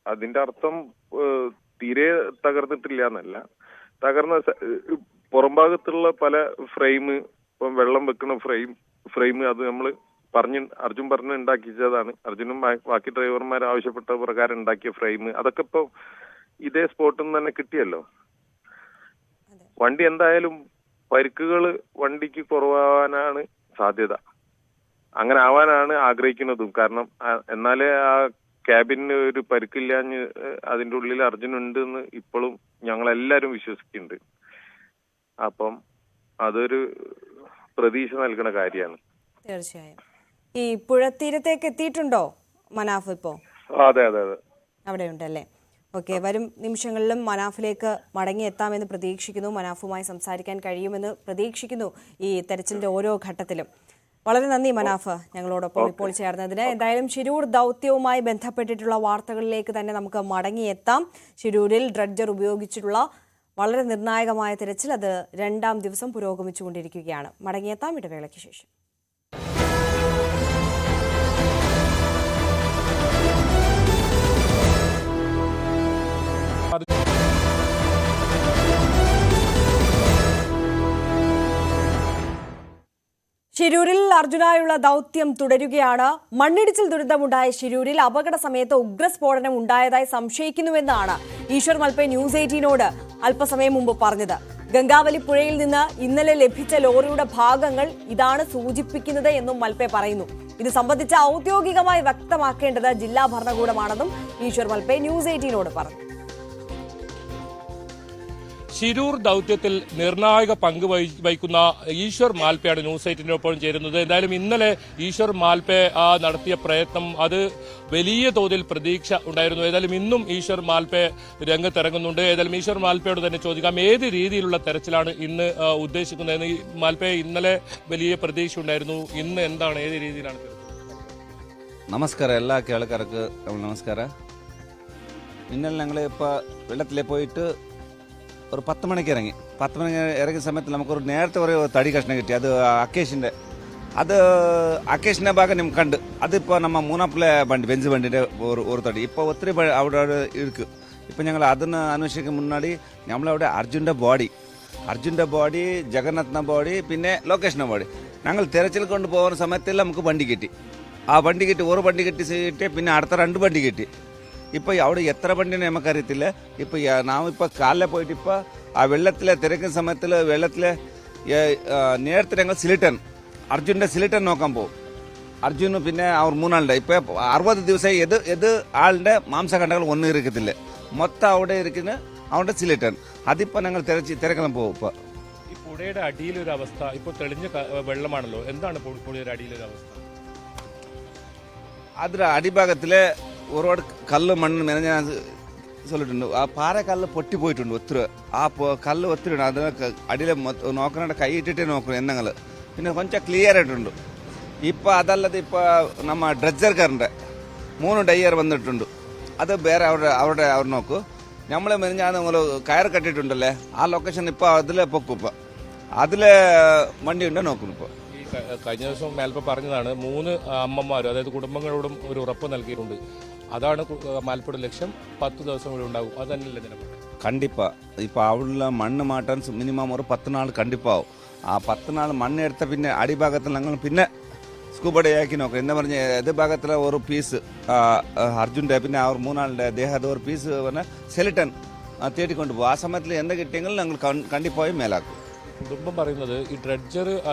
അതിന്റെ അർത്ഥം തീരെ തകർന്നിട്ടില്ല എന്നല്ല. തകർന്ന പുറംഭാഗത്തുള്ള പല ഇപ്പം വെള്ളം വെക്കുന്ന ഫ്രെയിം അത് നമ്മൾ അർജുൻ പറഞ്ഞ് ഉണ്ടാക്കിച്ചതാണ്. അർജുനും ബാക്കി ഡ്രൈവർമാർ ആവശ്യപ്പെട്ട പ്രകാരം ഉണ്ടാക്കിയ ഫ്രെയിം അതൊക്കെ ഇപ്പൊ ഇതേ സ്പോട്ടിൽ നിന്ന് തന്നെ കിട്ടിയല്ലോ. വണ്ടി എന്തായാലും പരിക്കുകൾ വണ്ടിക്ക് കുറവാനാണ് സാധ്യത. അങ്ങനെ ആവാനാണ് ആഗ്രഹിക്കുന്നതും. കാരണം എന്നാലേ ആ ക്യാബിന് ഒരു പരിക്കില്ലാഞ്ഞ് അതിന്റെ ഉള്ളിൽ അർജുൻ ഉണ്ട് എന്ന് ഇപ്പോഴും ഞങ്ങളെല്ലാരും വിശ്വസിക്കുന്നുണ്ട്. അപ്പം അതൊരു പ്രതീക്ഷ നൽകുന്ന കാര്യമാണ്. തീർച്ചയായും. ഈ പുഴത്തീരത്തേക്ക് എത്തിയിട്ടുണ്ടോ മനാഫ് ഇപ്പോ? അതെ. അവിടെ ഉണ്ടല്ലേ. ഓക്കെ, വരും നിമിഷങ്ങളിലും മനാഫിലേക്ക് മടങ്ങിയെത്താമെന്ന് പ്രതീക്ഷിക്കുന്നു. മനാഫുമായി സംസാരിക്കാൻ കഴിയുമെന്ന് പ്രതീക്ഷിക്കുന്നു ഈ തെരച്ചിലിന്റെ ഓരോ ഘട്ടത്തിലും. വളരെ നന്ദി മനാഫ് ഞങ്ങളോടൊപ്പം ഇപ്പോൾ ചേർന്നതിന്. എന്തായാലും ശിരൂർ ദൗത്യവുമായി ബന്ധപ്പെട്ടിട്ടുള്ള വാർത്തകളിലേക്ക് തന്നെ നമുക്ക് മടങ്ങിയെത്താം. ശിരൂരിൽ ഡ്രഡ്ജർ ഉപയോഗിച്ചിട്ടുള്ള വളരെ നിർണായകമായ തെരച്ചിൽ അത് 2ാം ദിവസം പുരോഗമിച്ചുകൊണ്ടിരിക്കുകയാണ്. മടങ്ങിയെത്താം ഇടവേളയ്ക്ക് ശേഷം. ശിരൂരിൽ അർജുനായുള്ള ദൗത്യം തുടരുകയാണ്. മണ്ണിടിച്ചിൽ ദുരന്തമുണ്ടായ ശിരൂരിൽ അപകട സമയത്ത് ഉഗ്രസ്ഫോടനം ഉണ്ടായതായി സംശയിക്കുന്നുവെന്നാണ് ഈശ്വർ മൽപേ ന്യൂസ് 18നോട് അല്പസമയം മുമ്പ് പറഞ്ഞത്. ഗംഗാവലി പുഴയിൽ നിന്ന് ഇന്നലെ ലഭിച്ച ലോറിയുടെ ഭാഗങ്ങൾ ഇതാണ് സൂചിപ്പിക്കുന്നത് എന്നും മൽപെ പറയുന്നു. ഇത് സംബന്ധിച്ച് ഔദ്യോഗികമായി വ്യക്തമാക്കേണ്ടത് ജില്ലാ ഭരണകൂടമാണെന്നും ഈശ്വർ മൽപെ ന്യൂസ് 18നോട് പറഞ്ഞു. ശിരൂർ ദൗത്യത്തിൽ നിർണായക പങ്ക് വഹിക്കുന്ന ഈശ്വർ മാൽപ്പയാണ് ന്യൂസ് 18നൊപ്പം ചേരുന്നത്. എന്തായാലും ഇന്നലെ ഈശ്വർ മാൽപ്പെ നടത്തിയ പ്രയത്നം അത് വലിയ തോതിൽ പ്രതീക്ഷ ഉണ്ടായിരുന്നു. ഏതായാലും ഇന്നും ഈശ്വർ മാൽപ്പെ രംഗത്തിറങ്ങുന്നുണ്ട്. ഏതായാലും ഈശ്വർ മാൽപ്പയോട് തന്നെ ചോദിക്കാം, ഏത് രീതിയിലുള്ള തെരച്ചിലാണ് ഇന്ന് ഉദ്ദേശിക്കുന്നതെന്ന്. മാൽപ്പെ, ഇന്നലെ വലിയ പ്രതീക്ഷ ഉണ്ടായിരുന്നു, ഇന്ന് എന്താണ്, ഏത് രീതിയിലാണ് തെരച്ചിൽ? നമസ്കാരം, എല്ലാ കേൾക്കാർക്ക് നമസ്കാരം. ഇന്നലെ ഞങ്ങൾ ഇപ്പോൾ വെള്ളത്തിലെ പോയിട്ട് ഒരു 10 മണിക്ക് ഇറങ്ങി. 10 മണിക്ക് ഇറങ്ങിയ സമയത്ത് നമുക്കൊരു നേരത്തെ ഒരു തടി കഷ്ണം കിട്ടി. അത് അക്കേഷിൻ്റെ ഭാഗം നമുക്ക് കണ്ട്. അതിപ്പോൾ നമ്മ മൂന്നാപ്പിലെ വണ്ടി, ബെഞ്ച് വണ്ടിൻ്റെ ഒരു തടി ഇപ്പോൾ ഒത്തിരി അവിടെ ഇരിക്കും. ഇപ്പം ഞങ്ങൾ അതിന് അന്വേഷിക്കും മുന്നാടി നമ്മളവിടെ അർജുൻ്റെ ബോഡി, ജഗന്നാഥിൻ്റെ ബോഡി, പിന്നെ ലൊക്കേഷൻ്റെ ബോഡി ഞങ്ങൾ തിരച്ചിൽ കൊണ്ട് പോകുന്ന സമയത്തിൽ നമുക്ക് വണ്ടി കിട്ടി. ആ വണ്ടി കിട്ടി, ഒരു വണ്ടി കിട്ടി, പിന്നെ അടുത്ത 2 വണ്ടി കിട്ടി. ഇപ്പോൾ അവിടെ എത്ര വണ്ടിയാണ് നമുക്കറിയത്തില്ല. ഇപ്പോൾ നാം ഇപ്പോൾ കാലിൽ പോയിട്ട് ഇപ്പോൾ ആ വെള്ളത്തിലെ തിരക്കുന്ന സമയത്തിൽ വെള്ളത്തിലെ നേരത്തെ ഞങ്ങൾ അർജുൻ്റെ സിലിട്ടൺ നോക്കാൻ പോകും. അർജുന് പിന്നെ അവർ 3 ആളുടെ ഇപ്പോൾ 60 ദിവസം ഏത് ആളുടെ മാംസഖണ്ഡങ്ങൾ ഒന്നും ഇരിക്കത്തില്ല. മൊത്തം അവിടെ ഇരിക്കുന്ന അവരുടെ സിലിട്ടൺ. അതിപ്പോൾ ഞങ്ങൾ തിരക്കണം പോകും. ഇപ്പോൾ ഈ പുഴയുടെ അടിയിലൊരു അവസ്ഥ, ഇപ്പോൾ തെളിഞ്ഞ വെള്ളമാണല്ലോ, എന്താണ് പുഴയുടെ അടിയിലൊരു അവസ്ഥ? അതിൽ അടിഭാഗത്തിലെ ഒരുപാട് കല്ല് മണ്ണ് മെനഞ്ഞ சொல்லிട്ടുണ്ട്. ആ പാറക്കല്ല് പൊട്ടിപ്പോയിട്ടുണ്ട് ഒത്തിരി. ആ കല്ല് ഒത്തിരി ഉണ്ട്. അതിനൊക്കെ അടിയിൽ നോക്കണ കൈ ഇട്ടിട്ടേ നോക്കണം എണ്ണങ്ങൾ. പിന്നെ കൊഞ്ചം ക്ലിയർ ആയിട്ടുണ്ട്. ഇപ്പോൾ അതല്ലാതെ ഇപ്പോൾ നമ്മ ഡ്രഡ്ജർക്കാരൻ്റെ 3 ഡയർ വന്നിട്ടുണ്ട്. അത് വേറെ അവർ നോക്കും. നമ്മൾ മെനഞ്ഞാൽ നമ്മൾ കയർ കെട്ടിയിട്ടുണ്ടല്ലേ, ആ ലൊക്കേഷൻ ഇപ്പോൾ അതിലെ പൊക്കും. ഇപ്പോൾ അതിലെ വണ്ടി ഉണ്ട് നോക്കുന്നു. ഇപ്പോൾ കഴിഞ്ഞ ദിവസം മാൽപ്പ പറഞ്ഞതാണ് 3 അമ്മമാരും, അതായത് കുടുംബങ്ങളോടും ഒരു ഉറപ്പ് നൽകിയിട്ടുണ്ട്. അതാണ് മാൽപ്പയുടെ ലക്ഷ്യം. 10 ദിവസം കൂടി ഉണ്ടാകും. അത് തന്നെയല്ലേ നിലപാട്? കണ്ടിപ്പാ. ഇപ്പോൾ അവിടെ മണ്ണ് മാറ്റാൻ മിനിമം ഒരു 10 നാൾ കണ്ടിപ്പാവും. ആ 10 നാൾ മണ്ണ് എടുത്ത പിന്നെ അടിഭാഗത്തിൽ ഞങ്ങൾ പിന്നെ സ്കൂബഡയാക്കി നോക്കാം. എന്ന് പറഞ്ഞ ഏത് ഭാഗത്തിലെ ഒരു പീസ് അർജുൻ്റെ, പിന്നെ അവർ 3 ആളുടെ ദേഹത്തെ ഒരു പീസ് പറഞ്ഞാൽ സെലിട്ടൺ തേടിക്കൊണ്ട് പോകും. ആ സമയത്തിൽ എന്ത് കിട്ടിയെങ്കിലും ഞങ്ങൾ കണ്ടിപ്പായും മേലാക്കും. കുടുംബം പറയുന്നത് ഈ ഡ്രഡ്ജർ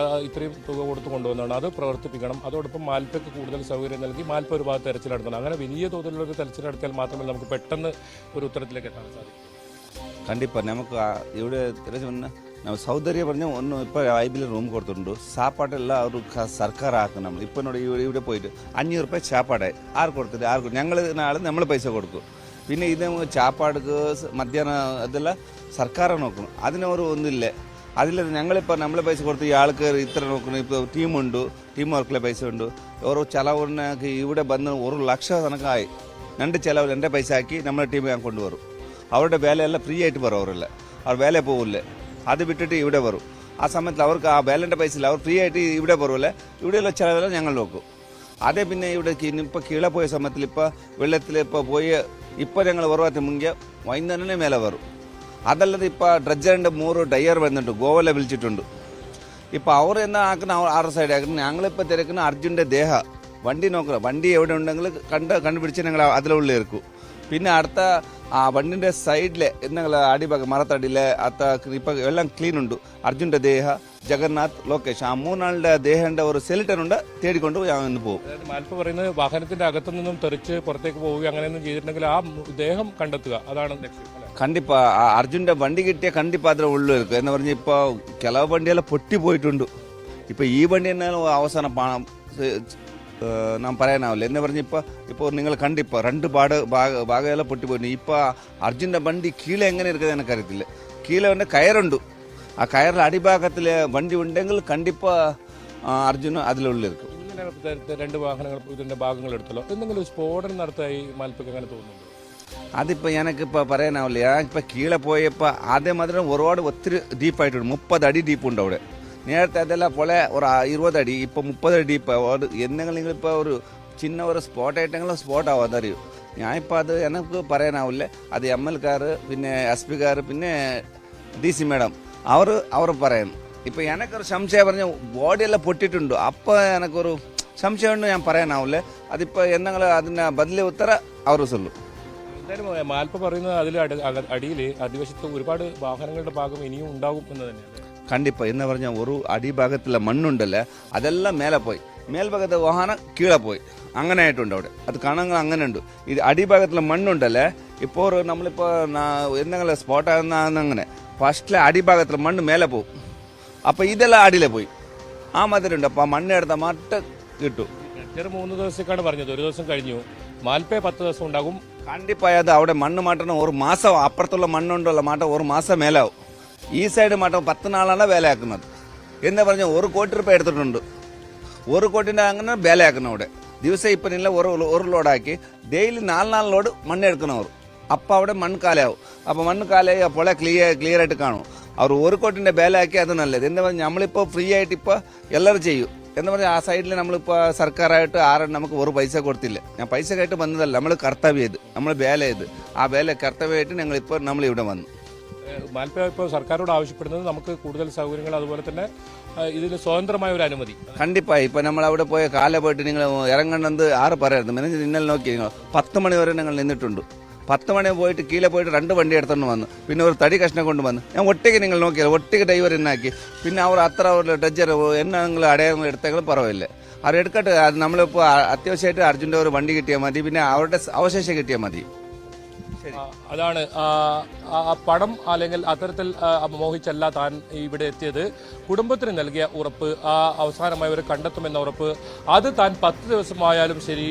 ഇത്രയും തുക കൊടുത്ത് കൊണ്ടുവന്നാണ്, അത് പ്രവർത്തിപ്പിക്കണം. അതോടൊപ്പം മാൽപ്പയ്ക്ക് കൂടുതൽ സൗകര്യം നൽകി മാൽപ്പ ഒരു ഭാഗത്ത് തെരച്ചിൽ നടത്തണം. അങ്ങനെ വലിയ തോതിലുള്ള ഒരു തെരച്ചിൽ നടത്തിയാൽ മാത്രമേ നമുക്ക് പെട്ടെന്ന് ഒരു ഉത്തരത്തിലേക്ക് എത്താൻ സാധിക്കും. കണ്ടിപ്പാ നമുക്ക് ഇവിടെ നമ്മൾ സൗകര്യം പറഞ്ഞ ഒന്നും ഇപ്പോൾ ഐബിൽ റൂം കൊടുത്തിട്ടുണ്ട്. സാപ്പാടെല്ലാം ഒരു സർക്കാർ ആക്കും. നമ്മൾ ഇപ്പോൾ ഇവിടെ പോയിട്ട് 500 രൂപ ചാപ്പാടായി ആർക്ക് കൊടുത്തിട്ട് ആർക്ക് നമ്മൾ പൈസ കൊടുക്കും. പിന്നെ ഇത് ചാപ്പാടുക്ക് മധ്യാഹ്നം അതെല്ലാം സർക്കാർ നോക്കണം. അതിനൊരു ഒന്നുമില്ല. അതിൽ ഞങ്ങളിപ്പോൾ നമ്മളെ പൈസ കൊടുത്ത് ഈ ആൾക്ക് ഇത്ര നോക്കണം. ഇപ്പോൾ ടീമുണ്ട്, ടീം വർക്കിലെ പൈസ ഉണ്ട്. ഓരോ ചിലവിനൊക്കെ ഇവിടെ വന്ന് 1 ലക്ഷം കണക്കായി 2 ചിലവ് എൻ്റെ പൈസ ആക്കി നമ്മളെ ടീം ഞാൻ കൊണ്ടുവരും. അവരുടെ വേലയെല്ലാം ഫ്രീ ആയിട്ട് വരും. അവരല്ല അവർ വേല പോകില്ലേ, അത് വിട്ടിട്ട് ഇവിടെ വരും. ആ സമയത്ത് അവർക്ക് ആ വേലൻ്റെ പൈസ ഇല്ല, അവർ ഫ്രീ ആയിട്ട് ഇവിടെ വരുമല്ലേ. ഇവിടെയുള്ള ചിലവെല്ലാം ഞങ്ങൾ നോക്കും. അതേ പിന്നെ ഇവിടെ ഇപ്പോൾ കീഴെ പോയ സമയത്തിൽ ഇപ്പോൾ വെള്ളത്തിൽ ഇപ്പോൾ പോയി ഇപ്പോൾ ഞങ്ങൾ ഒരുപാട് മുങ്ങിയ വൈകുന്നേരനെ മേലെ വരും. അതല്ലാതെ ഇപ്പോൾ ഡ്രഡ്ജറിൻ്റെ 3 ഡയർ വന്നിട്ടുണ്ട്, ഗോവയിലെ വിളിച്ചിട്ടുണ്ട്. ഇപ്പോൾ അവർ എന്നാ ആക്കുന്ന ആറ് സൈഡ് ആക്കുന്നത്. ഞങ്ങളിപ്പോൾ തിരക്കുന്ന അർജുൻ്റെ ദേഹ വണ്ടി നോക്കണം. വണ്ടി എവിടെ ഉണ്ടെങ്കിൽ കണ്ടുപിടിച്ച് ഞങ്ങൾ അതിലുള്ളിൽ ഇറക്കും. പിന്നെ അടുത്ത ആ വണ്ടിൻ്റെ സൈഡിലെ ഞങ്ങൾ അടിഭാഗം മരത്തടിയിലെ ഇപ്പം എല്ലാം ക്ലീൻ ഉണ്ട്. അർജുൻ്റെ ദേഹ, ജഗന്നാഥ്, ലൊക്കേഷൻ, ആ 3 ആളുടെ ദേഹന്റെ ഒരു സെലിട്ടൺ ഉണ്ട്. തേടിക്കൊണ്ട് ഞാൻ പോകും. മാൽപ്പ പറയുന്നത് വാഹനത്തിന്റെ അകത്തു നിന്നും തെറിച്ച് പുറത്തേക്ക് പോവുക അങ്ങനെയൊന്നും ചെയ്തിട്ടുണ്ടെങ്കിൽ ആ ദേഹം കണ്ടെത്തുക, അതാണ് ലക്ഷ്യം. കണ്ടിപ്പാ അർജുൻ്റെ വണ്ടി കിട്ടിയ കണ്ടിപ്പാ അതിൽ ഉള്ളു ഇരിക്കും. എന്ന് പറഞ്ഞാൽ ഇപ്പോൾ കിളവ് വണ്ടിയെല്ലാം പൊട്ടിപ്പോയിട്ടുണ്ട്. ഇപ്പോൾ ഈ വണ്ടി എന്നാലും അവസാനം നാം പറയാനാവില്ല. എന്ന് പറഞ്ഞാൽ ഇപ്പോൾ നിങ്ങൾ കണ്ടിപ്പോൾ 2 ഭാഗമെല്ലാം പൊട്ടിപ്പോയിട്ടുണ്ട്. ഇപ്പോൾ അർജുൻ്റെ വണ്ടി കീഴെ എങ്ങനെ ഇരിക്കുന്നത് എനിക്കറിയത്തില്ല. കീഴെ വണ്ടി കയറുണ്ട്. ആ കയറിൽ അടിഭാഗത്തിൽ വണ്ടി ഉണ്ടെങ്കിൽ കണ്ടിപ്പാ അർജുന് അതിലുള്ളിരിക്കും. ഇങ്ങനെ 2 വാഹനങ്ങൾ ഇതിന്റെ ഭാഗങ്ങൾ എടുത്തല്ലോ, എന്തെങ്കിലും സ്ഫോടനം നടത്തായി മാൽപ്പയ്ക്ക് അങ്ങനെ തോന്നുന്നുണ്ട്? അതിപ്പോൾ എനിക്കിപ്പോൾ പറയാനാവില്ല. ഞാൻ ഇപ്പോൾ കീഴെ പോയപ്പോൾ ആദ്യം അതിന് ഒരുപാട് ഒത്തിരി ഡീപ്പായിട്ടുണ്ട്. 30 അടി ഡീപ്പുണ്ട് അവിടെ. നേരത്തെ അതെല്ലാം പോലെ ഒരു 20 അടി, ഇപ്പോൾ 30 അടി ഡീപ്പ്. എന്തെങ്കിലും ഇപ്പോൾ ഒരു ചിന്ന ഒരു സ്പോട്ട് ആയിട്ടെങ്കിലും സ്പോട്ട് ആവും, അതറിയും. ഞാനിപ്പോൾ അത് എനിക്ക് പറയാനാവില്ല. അത് ML-കാർ, പിന്നെ SP-കാർ, പിന്നെ DC മേഡം അവർ പറയുന്നു. ഇപ്പോൾ എനിക്കൊരു സംശയം പറഞ്ഞ ബോഡിയെല്ലാം പൊട്ടിയിട്ടുണ്ട്. അപ്പോൾ എനിക്കൊരു സംശയമുണ്ട്, ഞാൻ പറയാനാവില്ല. അതിപ്പോൾ എന്തെങ്കിലും അതിന് ബദലി ഉത്തര അവർ ചൊല്ലും. എന്തായാലും മാൽപ്പ പറയുന്നത് അതിൽ അടിയിൽ അടിവശത്ത് ഒരുപാട് വാഹനങ്ങളുടെ ഭാഗം ഇനിയും ഉണ്ടാകും എന്ന് തന്നെയാണ്. കണ്ടിപ്പാ എന്ന് പറഞ്ഞാൽ ഒരു അടിഭാഗത്തുള്ള മണ്ണുണ്ടല്ലേ അതെല്ലാം മേലെ പോയി, മേൽഭാഗത്തെ വാഹനം കീഴെ പോയി, അങ്ങനെ ആയിട്ടുണ്ട് അവിടെ. അത് കാണാൻ അങ്ങനെ ഉണ്ട്. ഇത് അടിഭാഗത്തുള്ള മണ്ണുണ്ടല്ലേ ഇപ്പോൾ നമ്മളിപ്പോൾ എന്തെങ്കിലും സ്പോട്ടാകുന്ന അങ്ങനെ ഫസ്റ്റിലെ അടിഭാഗത്തുള്ള മണ്ണ് മേലെ പോകും, അപ്പോൾ ഇതെല്ലാം അടിയിലെ പോയി ആ മാതിരി ഉണ്ട്. അപ്പോൾ ആ മണ്ണ് എടുത്താൽ മട്ട് കിട്ടും. 3 ദിവസത്തേക്കാണ് പറഞ്ഞത്, ഒരു ദിവസം കഴിഞ്ഞു. മാൽപ്പേ 10 ദിവസം ഉണ്ടാകും. കണ്ടിപ്പായ അത് അവിടെ മണ്ണ് മാറ്റണം ഒരു മാസം, അപ്പുറത്തുള്ള മണ്ണുണ്ടല്ലോ മാറ്റം ഒരു മാസം മേലാവും. ഈ സൈഡ് മാറ്റം 10 നാളാണ് വേലയാക്കുന്നത്. എന്ന് പറഞ്ഞാൽ 1 കോടി രൂപ എടുത്തിട്ടുണ്ട്. 1 കോടിൻ്റെ അങ്ങനെ വേലയാക്കണം അവിടെ. ദിവസം ഇപ്പം ഇല്ല ഒരു ലോഡാക്കി ഡെയിലി 4 ലോഡ് മണ്ണ് എടുക്കണവർ. അപ്പം അവിടെ മണ്ണ് കാലാവും. അപ്പോൾ മണ്ണ് കാലായി അപ്പോൾ ക്ലിയർ ആയിട്ട് കാണും. അവർ 1 കോടിൻ്റെ വേലയാക്കി അത് നല്ലത്. എന്ന് പറഞ്ഞാൽ നമ്മളിപ്പോൾ ഫ്രീ ആയിട്ട് ഇപ്പോൾ എല്ലാവരും ചെയ്യും. എന്ന് പറഞ്ഞാൽ ആ സൈഡിൽ നമ്മളിപ്പോൾ സർക്കാരായിട്ട് ആരും നമുക്ക് ഒരു പൈസ കൊടുത്തില്ല. ഞാൻ പൈസ കേട്ട് വന്നതല്ല, നമ്മൾ കർത്തവ്യം ചെയ്ത് നമ്മൾ വേല ചെയ്ത് ആ വേല കർത്തവ്യമായിട്ട് ഞങ്ങളിപ്പോൾ നമ്മളിവിടെ വന്നു. മാൽപ്പ ഇപ്പോൾ സർക്കാരോട് ആവശ്യപ്പെടുന്നത് നമുക്ക് കൂടുതൽ സൗകര്യങ്ങൾ, അതുപോലെ തന്നെ ഇതിന് സ്വതന്ത്രമായ ഒരു അനുമതി. കണ്ടിപ്പായി ഇപ്പം നമ്മൾ അവിടെ പോയ കാല പോയിട്ട് നിങ്ങൾ ഇറങ്ങണമെന്ന് ആറ് പറയായിരുന്നു. മെനഞ്ഞ് ഇന്നലെ നോക്കി നിങ്ങൾ 10 മണി വരെ ഞങ്ങൾ നിന്നിട്ടുണ്ട്. 10 മണി പോയിട്ട് കീഴെ പോയിട്ട് 2 വണ്ടി എടുത്തോണ്ട് വന്നു. പിന്നെ ഒരു തടി കഷ്ണം കൊണ്ടുവന്നു. ഞാൻ ഒറ്റയ്ക്ക് നിങ്ങൾ നോക്കിയാൽ ഒറ്റയ്ക്ക് ഡ്രൈവർ എന്നാക്കി. പിന്നെ അവർ അത്ര ഒരു ഡജർ എന്നാ നിങ്ങൾ അടയാളങ്ങൾ എടുത്തെങ്കിലും പറവില്ല. അവർ എടുക്കട്ടെ. അത് നമ്മളിപ്പോൾ അത്യാവശ്യമായിട്ട് അർജുൻ്റെ ഒരു വണ്ടി കിട്ടിയാൽ മതി, പിന്നെ അവരുടെ അവശേഷം കിട്ടിയാൽ മതി. അതാണ് പണം അല്ലെങ്കിൽ അത്തരത്തിൽ മോഹിച്ചല്ല താൻ ഇവിടെ എത്തിയത്. കുടുംബത്തിന് നൽകിയ ഉറപ്പ്, അവസാനമായി ഒരു കണ്ടെത്തുമെന്ന ഉറപ്പ്, അത് താൻ 10 ദിവസമായാലും ശരി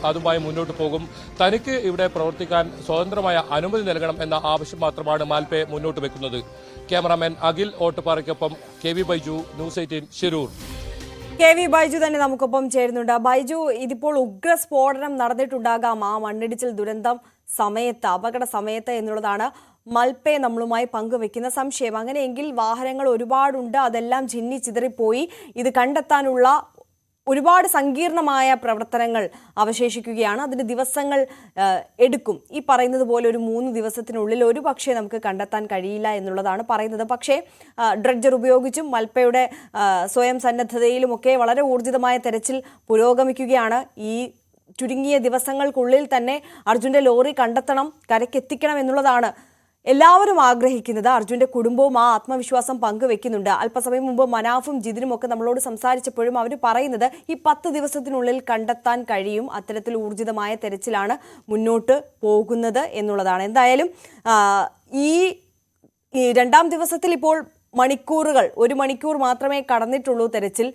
അതുമായി മുന്നോട്ട് പോകും. തനിക്ക് ഇവിടെ പ്രവർത്തിക്കാൻ സ്വതന്ത്രമായ അനുമതി നൽകണം എന്ന ആവശ്യം മാത്രമാണ് മാൽപ്പെ മുന്നോട്ട് വെക്കുന്നത്. ക്യാമറാമാൻ അഖിൽ ഓട്ടുപാറയ്ക്കൊപ്പം KV Baiju, news 18 Shirur. KV Baiju തന്നെ നമുക്കൊപ്പം ചേരുന്നുണ്ട്. ബൈജു, ഇതിപ്പോൾ ഉഗ്രസ്ഫോടനം നടന്നിട്ടുണ്ടാകാം ആ മണ്ണിടിച്ചിൽ ദുരന്തം സമയത്ത്, അപകട സമയത്ത് എന്നുള്ളതാണ് മൽപ്പെ നമ്മളുമായി പങ്കുവെക്കുന്ന സംശയം. അങ്ങനെയെങ്കിൽ വാഹനങ്ങൾ ഒരുപാടുണ്ട്, അതെല്ലാം ചിന്നി ചിതറിപ്പോയി. ഇത് കണ്ടെത്താനുള്ള ഒരുപാട് സങ്കീർണമായ പ്രവർത്തനങ്ങൾ അവശേഷിക്കുകയാണ്. അതിന് ദിവസങ്ങൾ എടുക്കും. ഈ പറയുന്നത് പോലെ ഒരു 3 ദിവസത്തിനുള്ളിൽ ഒരു പക്ഷേ നമുക്ക് കണ്ടെത്താൻ കഴിയില്ല എന്നുള്ളതാണ് പറയുന്നത്. പക്ഷേ ഡ്രഡ്ജർ ഉപയോഗിച്ചും മൽപ്പയുടെ സ്വയം സന്നദ്ധതയിലുമൊക്കെ വളരെ ഊർജിതമായ തെരച്ചിൽ പുരോഗമിക്കുകയാണ്. ഈ ചുരുങ്ങിയ ദിവസങ്ങൾക്കുള്ളിൽ തന്നെ അർജുന്റെ ലോറി കണ്ടെത്തണം, കരയ്ക്കെത്തിക്കണം എന്നുള്ളതാണ് എല്ലാവരും ആഗ്രഹിക്കുന്നത്. അർജുന്റെ കുടുംബവും ആ ആത്മവിശ്വാസം പങ്കുവെക്കുന്നുണ്ട്. അല്പസമയം മുമ്പ് മനാഫും ജിതിനും ഒക്കെ നമ്മളോട് സംസാരിച്ചപ്പോഴും അവർ പറയുന്നത് ഈ 10 ദിവസത്തിനുള്ളിൽ കണ്ടെത്താൻ കഴിയും. അത്തരത്തിൽ ഊർജിതമായ തെരച്ചിലാണ് മുന്നോട്ട് പോകുന്നത് എന്നുള്ളതാണ്. എന്തായാലും ഈ 2ാം ദിവസത്തിൽ ഇപ്പോൾ മണിക്കൂറുകൾ, 1 മണിക്കൂർ മാത്രമേ കടന്നിട്ടുള്ളൂ തെരച്ചിൽ.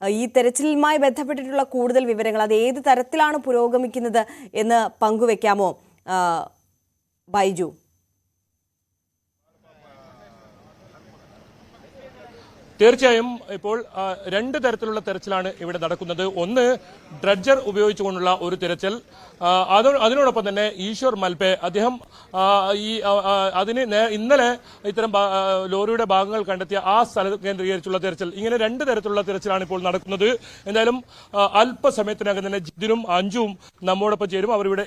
ഈ തെരച്ചിലുമായി ബന്ധപ്പെട്ടിട്ടുള്ള കൂടുതൽ വിവരങ്ങൾ, അത് ഏത് തരത്തിലാണ് പുരോഗമിക്കുന്നത് എന്ന് പങ്കുവെക്കാമോ ബൈജു? തീർച്ചയായും ഇപ്പോൾ 2 തരത്തിലുള്ള തെരച്ചിലാണ് ഇവിടെ നടക്കുന്നത്. ഒന്ന്, ഡ്രഡ്ജർ ഉപയോഗിച്ചുകൊണ്ടുള്ള ഒരു തെരച്ചിൽ. അതിനോടൊപ്പം തന്നെ ഈശ്വർ മൽപ്പെ അദ്ദേഹം ഇന്നലെ ഇത്തരം ലോറിയുടെ ഭാഗങ്ങൾ കണ്ടെത്തിയ ആ സ്ഥലം കേന്ദ്രീകരിച്ചുള്ള തെരച്ചിൽ. ഇങ്ങനെ 2 തരത്തിലുള്ള തെരച്ചിലാണ് ഇപ്പോൾ നടക്കുന്നത്. എന്തായാലും അല്പസമയത്തിനകം തന്നെ ജിതിനും അഞ്ജുവും നമ്മോടൊപ്പം ചേരും. അവരിവിടെ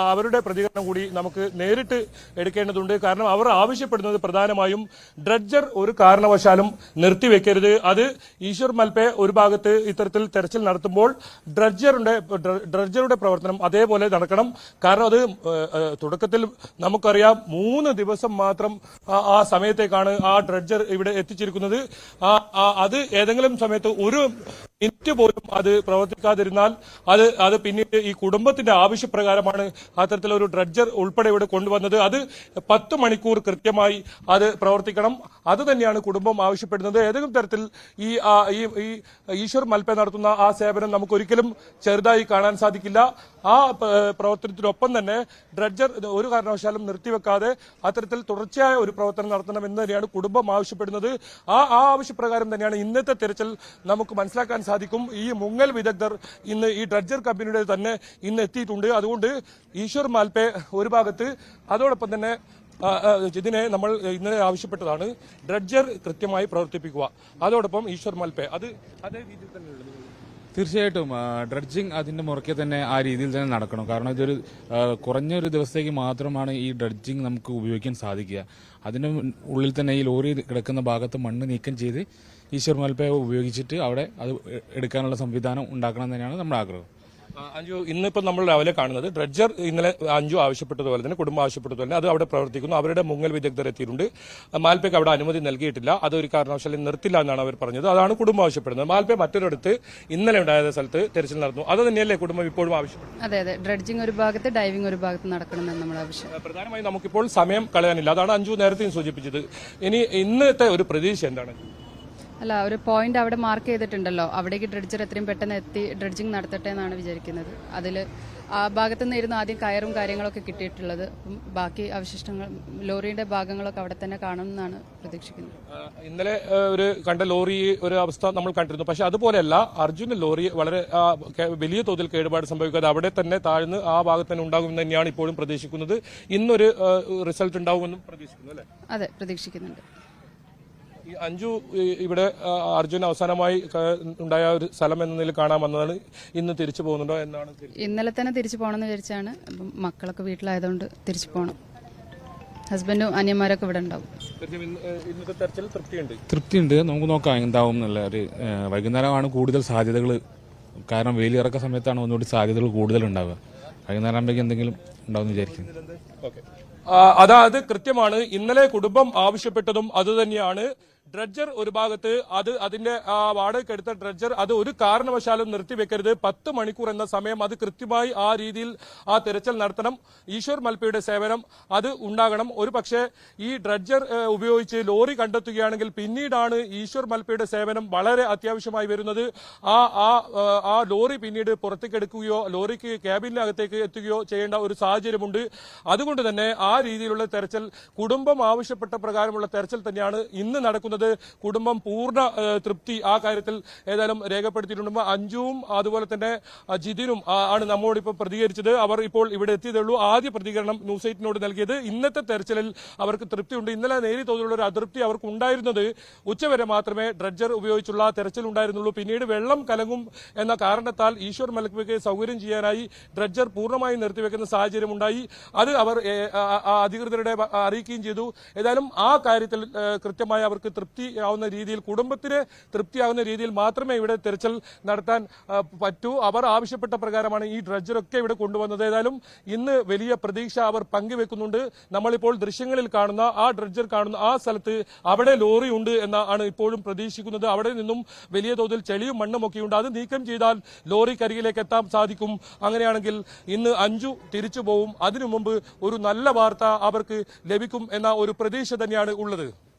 അവരുടെ പ്രതികരണം കൂടി നമുക്ക് നേരിട്ട് എടുക്കേണ്ടതുണ്ട്. കാരണം അവർ ആവശ്യപ്പെടുന്നത് പ്രധാനമായും ഡ്രഡ്ജർ ഒരു കാരണവശാലും നിർത്തിവെക്കരുത്. അത് ഈശ്വർ മൽപ്പെ ഒരു ഭാഗത്ത് ഇത്തരത്തിൽ തെരച്ചിൽ നടത്തുമ്പോൾ ഡ്രഡ്ജറുടെ പ്രവർത്തനം അതേപോലെ നടക്കണം. കാരണം അത് തുടക്കത്തിൽ നമുക്കറിയാം 3 ദിവസം മാത്രം ആ സമയത്തേക്കാണ് ആ ഡ്രഡ്ജർ ഇവിടെ എത്തിച്ചിരിക്കുന്നത്. അത് ഏതെങ്കിലും സമയത്ത് 1 മിനിറ്റ് പോലും അത് പ്രവർത്തിക്കാതിരുന്നാൽ അത് പിന്നീട് ഈ കുടുംബത്തിന്റെ ആവശ്യപ്രകാരമാണ് അത്തരത്തിലൊരു ഡ്രഡ്ജർ ഉൾപ്പെടെ ഇവിടെ കൊണ്ടുവന്നത്. അത് 10 മണിക്കൂർ കൃത്യമായി അത് പ്രവർത്തിക്കണം. അത് തന്നെയാണ് കുടുംബം ആവശ്യപ്പെടുന്നത്. ഏതെങ്കിലും തരത്തിൽ ഈ ഈശ്വർ മൽപ്പെ നടത്തുന്ന ആ സേവനം നമുക്കൊരിക്കലും ചെറുതായി കാണാൻ സാധിക്കില്ല. ആ പ്രവർത്തനത്തിനൊപ്പം തന്നെ ഡ്രഡ്ജർ ഒരു കാരണവശാലും നിർത്തിവെക്കാതെ അത്തരത്തിൽ തുടർച്ചയായ ഒരു പ്രവർത്തനം നടത്തണം എന്ന് തന്നെയാണ് കുടുംബം ആവശ്യപ്പെടുന്നത്. ആ ആവശ്യപ്രകാരം തന്നെയാണ് ഇന്നത്തെ തെരച്ചിൽ നമുക്ക് മനസ്സിലാക്കാൻ സാധിക്കും. ഈ മുങ്ങൽ വിദഗ്ധർ ഇന്ന് ഈ ഡ്രഡ്ജർ കമ്പനിയുടെ തന്നെ ഇന്ന് എത്തിയിട്ടുണ്ട്. അതുകൊണ്ട് ഈശ്വർ മാൽപ്പെ ഒരു ഭാഗത്ത്, അതോടൊപ്പം തന്നെ ഇതിനെ നമ്മൾ ഇന്നലെ ആവശ്യപ്പെട്ടതാണ് ഡ്രഡ്ജർ കൃത്യമായി പ്രവർത്തിപ്പിക്കുക. അതോടൊപ്പം ഈശ്വർ മാൽപ്പെ അതേ രീതിയിൽ തന്നെയുള്ളത്. തീർച്ചയായിട്ടും ഡ്രഡ്ജിങ് അതിന്റെ മുറയ്ക്ക് തന്നെ ആ രീതിയിൽ തന്നെ നടക്കണം. കാരണം ഇതൊരു കുറഞ്ഞൊരു ദിവസത്തേക്ക് മാത്രമാണ് ഈ ഡ്രഡ്ജിങ് നമുക്ക് ഉപയോഗിക്കാൻ സാധിക്കുക. അതിന് ഉള്ളിൽ തന്നെ ഈ ലോറി കിടക്കുന്ന ഭാഗത്ത് മണ്ണ് നീക്കം ചെയ്ത് ഈശ്വർ മൽപ്പെ ഉപയോഗിച്ചിട്ട് അവിടെ അത് എടുക്കാനുള്ള സംവിധാനം ഉണ്ടാക്കണം തന്നെയാണ് നമ്മുടെ ആഗ്രഹം. അഞ്ജു, ഇന്നിപ്പോൾ നമ്മൾ രാവിലെ കാണുന്നത് ഡ്രഡ്ജർ ഇന്നലെ അഞ്ജു ആവശ്യപ്പെട്ടതുപോലെ തന്നെ കുടുംബം ആവശ്യപ്പെട്ടതുപോലെ തന്നെ അത് അവിടെ പ്രവർത്തിക്കുന്നു. അവരുടെ മുങ്ങൽ വിദഗ്ധർ എത്തിയിട്ടുണ്ട്. മാൽപ്പയ്ക്ക് അവിടെ അനുമതി നൽകിയിട്ടില്ല. അതൊരു കാരണവശാലും നിർത്തില്ല എന്നാണ് അവർ പറഞ്ഞത്. അതാണ് കുടുംബം ആവശ്യപ്പെടുന്നത്. മാൽപ്പ മറ്റൊരിടത്ത് ഇന്നലെ ഉണ്ടായ സ്ഥലത്ത് തെരച്ചിൽ നടന്നു. അത് തന്നെയല്ലേ കുടുംബം ഇപ്പോഴും ആവശ്യപ്പെടുന്നത്? അതെ അതെ, ഡ്രഡ്ജിംഗ് ഒരു ഭാഗത്ത്, ഡൈവിംഗ് ഒരു ഭാഗത്ത് നടക്കണമെന്നാണ് നമ്മുടെ ആവശ്യം. പ്രധാനമായും നമുക്കിപ്പോൾ സമയം കളയാനില്ല. അതാണ് അഞ്ജു നേരത്തെയും സൂചിപ്പിച്ചത്. ഇനി ഇന്നത്തെ ഒരു പ്രതീക്ഷ എന്താണ്? അല്ല, ഒരു പോയിന്റ് അവിടെ മാർക്ക് ചെയ്തിട്ടുണ്ടല്ലോ, അവിടേക്ക് ഡ്രഡ്ജർ എത്രയും പെട്ടെന്ന് എത്തി ഡ്രഡ്ജിംഗ് നടത്തട്ടെ എന്നാണ് വിചാരിക്കുന്നത്. അതിൽ ആ ഭാഗത്തു നിന്നായിരുന്നു ആദ്യം കയറും കാര്യങ്ങളൊക്കെ കിട്ടിയിട്ടുള്ളത്. അപ്പം ബാക്കി അവശിഷ്ടങ്ങൾ, ലോറിയുടെ ഭാഗങ്ങളൊക്കെ അവിടെ തന്നെ കാണുമെന്നാണ് പ്രതീക്ഷിക്കുന്നത്. ഇന്നലെ ഒരു കണ്ട ലോറി ഒരു അവസ്ഥ നമ്മൾ കണ്ടിരുന്നു. പക്ഷെ അതുപോലെയല്ല, അർജുന ലോറി വളരെ വലിയ തോതിൽ കേടുപാട് സംഭവിക്കാതെ അവിടെ തന്നെ താഴ്ന്ന് ആ ഭാഗത്ത് തന്നെ ഉണ്ടാകുമെന്ന് തന്നെയാണ് ഇപ്പോഴും പ്രതീക്ഷിക്കുന്നത്. ഇന്നൊരു റിസൾട്ട് ഉണ്ടാവുമെന്നും പ്രതീക്ഷിക്കുന്നു അല്ലേ? അതെ, പ്രതീക്ഷിക്കുന്നുണ്ട്. ഈ അഞ്ജു ഇവിടെ അർജുൻ അവസാനമായി ഉണ്ടായ ഒരു സ്ഥലം എന്ന നിലയിൽ കാണാൻ വന്നതാണ്. ഇന്ന് തിരിച്ചു പോകുന്നുണ്ടോ എന്നാണ്? ഇന്നലെ തന്നെ തിരിച്ചു പോകണമെന്ന് വിചാരിച്ചാണ്. അപ്പം മക്കളൊക്കെ വീട്ടിലായതുകൊണ്ട് തിരിച്ചു പോകണം. ഹസ്ബൻഡും അനിയന്മാരൊക്കെ ഇവിടെ ഉണ്ടാവും. ഇന്നത്തെ തെരച്ചിൽ തൃപ്തിയുണ്ട്. നമുക്ക് നോക്കാം എന്താവും എന്നുള്ള ഒരു വൈകുന്നേരമാണ് കൂടുതൽ സാധ്യതകൾ. കാരണം വെയിലിറക്ക സമയത്താണ് ഒന്നുകൂടി സാധ്യതകൾ കൂടുതൽ ഉണ്ടാവുക. വൈകുന്നേരം ആകുമ്പോഴേക്കും എന്തെങ്കിലും ഉണ്ടാവും വിചാരിക്കുന്നു. അതായത് കൃത്യമാണ് ഇന്നലെ കുടുംബം ആവശ്യപ്പെട്ടതും അതുതന്നെയാണ്. ഡ്രഡ്ജർ ഒരു ഭാഗത്ത്, അത് അതിന്റെ വാടകയ്ക്കെടുത്ത ഡ്രഡ്ജർ അത് ഒരു കാരണവശാലും നിർത്തിവെക്കരുത്. 10 മണിക്കൂർ എന്ന സമയം അത് കൃത്യമായി ആ രീതിയിൽ ആ തെരച്ചിൽ നടത്തണം. ഈശ്വർ മൽപ്പയുടെ സേവനം അത് ഉണ്ടാകണം. ഒരു പക്ഷേ ഈ ഡ്രഡ്ജർ ഉപയോഗിച്ച് ലോറി കണ്ടെത്തുകയാണെങ്കിൽ പിന്നീടാണ് ഈശ്വർ മൽപ്പയുടെ സേവനം വളരെ അത്യാവശ്യമായി വരുന്നത്. ആ ലോറി പിന്നീട് പുറത്തേക്കെടുക്കുകയോ ലോറിക്ക് ക്യാബിനകത്തേക്ക് എത്തുകയോ ചെയ്യേണ്ട ഒരു സാഹചര്യമുണ്ട്. അതുകൊണ്ട് തന്നെ ആ രീതിയിലുള്ള തെരച്ചിൽ, കുടുംബം ആവശ്യപ്പെട്ട പ്രകാരമുള്ള തെരച്ചിൽ തന്നെയാണ് ഇന്ന് നടക്കുന്നത്. കുടുംബം പൂർണ്ണ തൃപ്തി ആ കാര്യത്തിൽ ഏതായാലും രേഖപ്പെടുത്തിയിട്ടുണ്ട്. അഞ്ജുവും അതുപോലെ തന്നെ ജിതിനും ആണ് നമ്മോട് ഇപ്പോൾ പ്രതികരിച്ചത്. അവർ ഇപ്പോൾ ഇവിടെ എത്തിയതേ ഉള്ളൂ. ആദ്യ പ്രതികരണം ന്യൂസ് 8 നൽകിയത് ഇന്നത്തെ തെരച്ചിലിൽ അവർക്ക് തൃപ്തിയുണ്ട്. ഇന്നലെ നേരിയ തോതിലുള്ള ഒരു അതൃപ്തി അവർക്ക് ഉണ്ടായിരുന്നത് ഉച്ചവരെ മാത്രമേ ഡ്രഡ്ജർ ഉപയോഗിച്ചുള്ള തെരച്ചിൽ ഉണ്ടായിരുന്നുള്ളൂ. പിന്നീട് വെള്ളം കലങ്ങും എന്ന കാരണത്താൽ ഈശ്വർ മൽപ്പയ്ക്ക് സൗകര്യം ചെയ്യാനായി ഡ്രഡ്ജർ പൂർണ്ണമായി നിർത്തിവെക്കുന്ന സാഹചര്യം ഉണ്ടായി. അത് അവർ അധികൃതരുടെ അറിയിക്കുകയും ചെയ്തു. ഏതായാലും ആ കാര്യത്തിൽ കൃത്യമായി അവർക്ക് തൃപ്തിയാവുന്ന രീതിയിൽ, കുടുംബത്തിന് തൃപ്തിയാവുന്ന രീതിയിൽ മാത്രമേ ഇവിടെ തെരച്ചിൽ നടത്താൻ പറ്റൂ. അവർ ആവശ്യപ്പെട്ട പ്രകാരമാണ് ഈ ഡ്രഡ്ജറൊക്കെ ഇവിടെ കൊണ്ടുവന്നത്. ഏതായാലും ഇന്ന് വലിയ പ്രതീക്ഷ അവർ പങ്കുവെക്കുന്നുണ്ട്. നമ്മളിപ്പോൾ ദൃശ്യങ്ങളിൽ കാണുന്ന ആ ഡ്രഡ്ജർ കാണുന്ന ആ സ്ഥലത്ത് അവിടെ ലോറി ഉണ്ട് എന്നാണ് ഇപ്പോഴും പ്രതീക്ഷിക്കുന്നത്. അവിടെ നിന്നും വലിയ തോതിൽ ചെളിയും മണ്ണും ഒക്കെയുണ്ട്. അത് നീക്കം ചെയ്താൽ ലോറിക്കരികിലേക്ക് എത്താൻ സാധിക്കും. അങ്ങനെയാണെങ്കിൽ ഇന്ന് അഞ്ജു തിരിച്ചു പോവും. അതിനു മുമ്പ് ഒരു നല്ല വാർത്ത അവർക്ക് ലഭിക്കും എന്ന ഒരു പ്രതീക്ഷ തന്നെയാണ് ഉള്ളത്.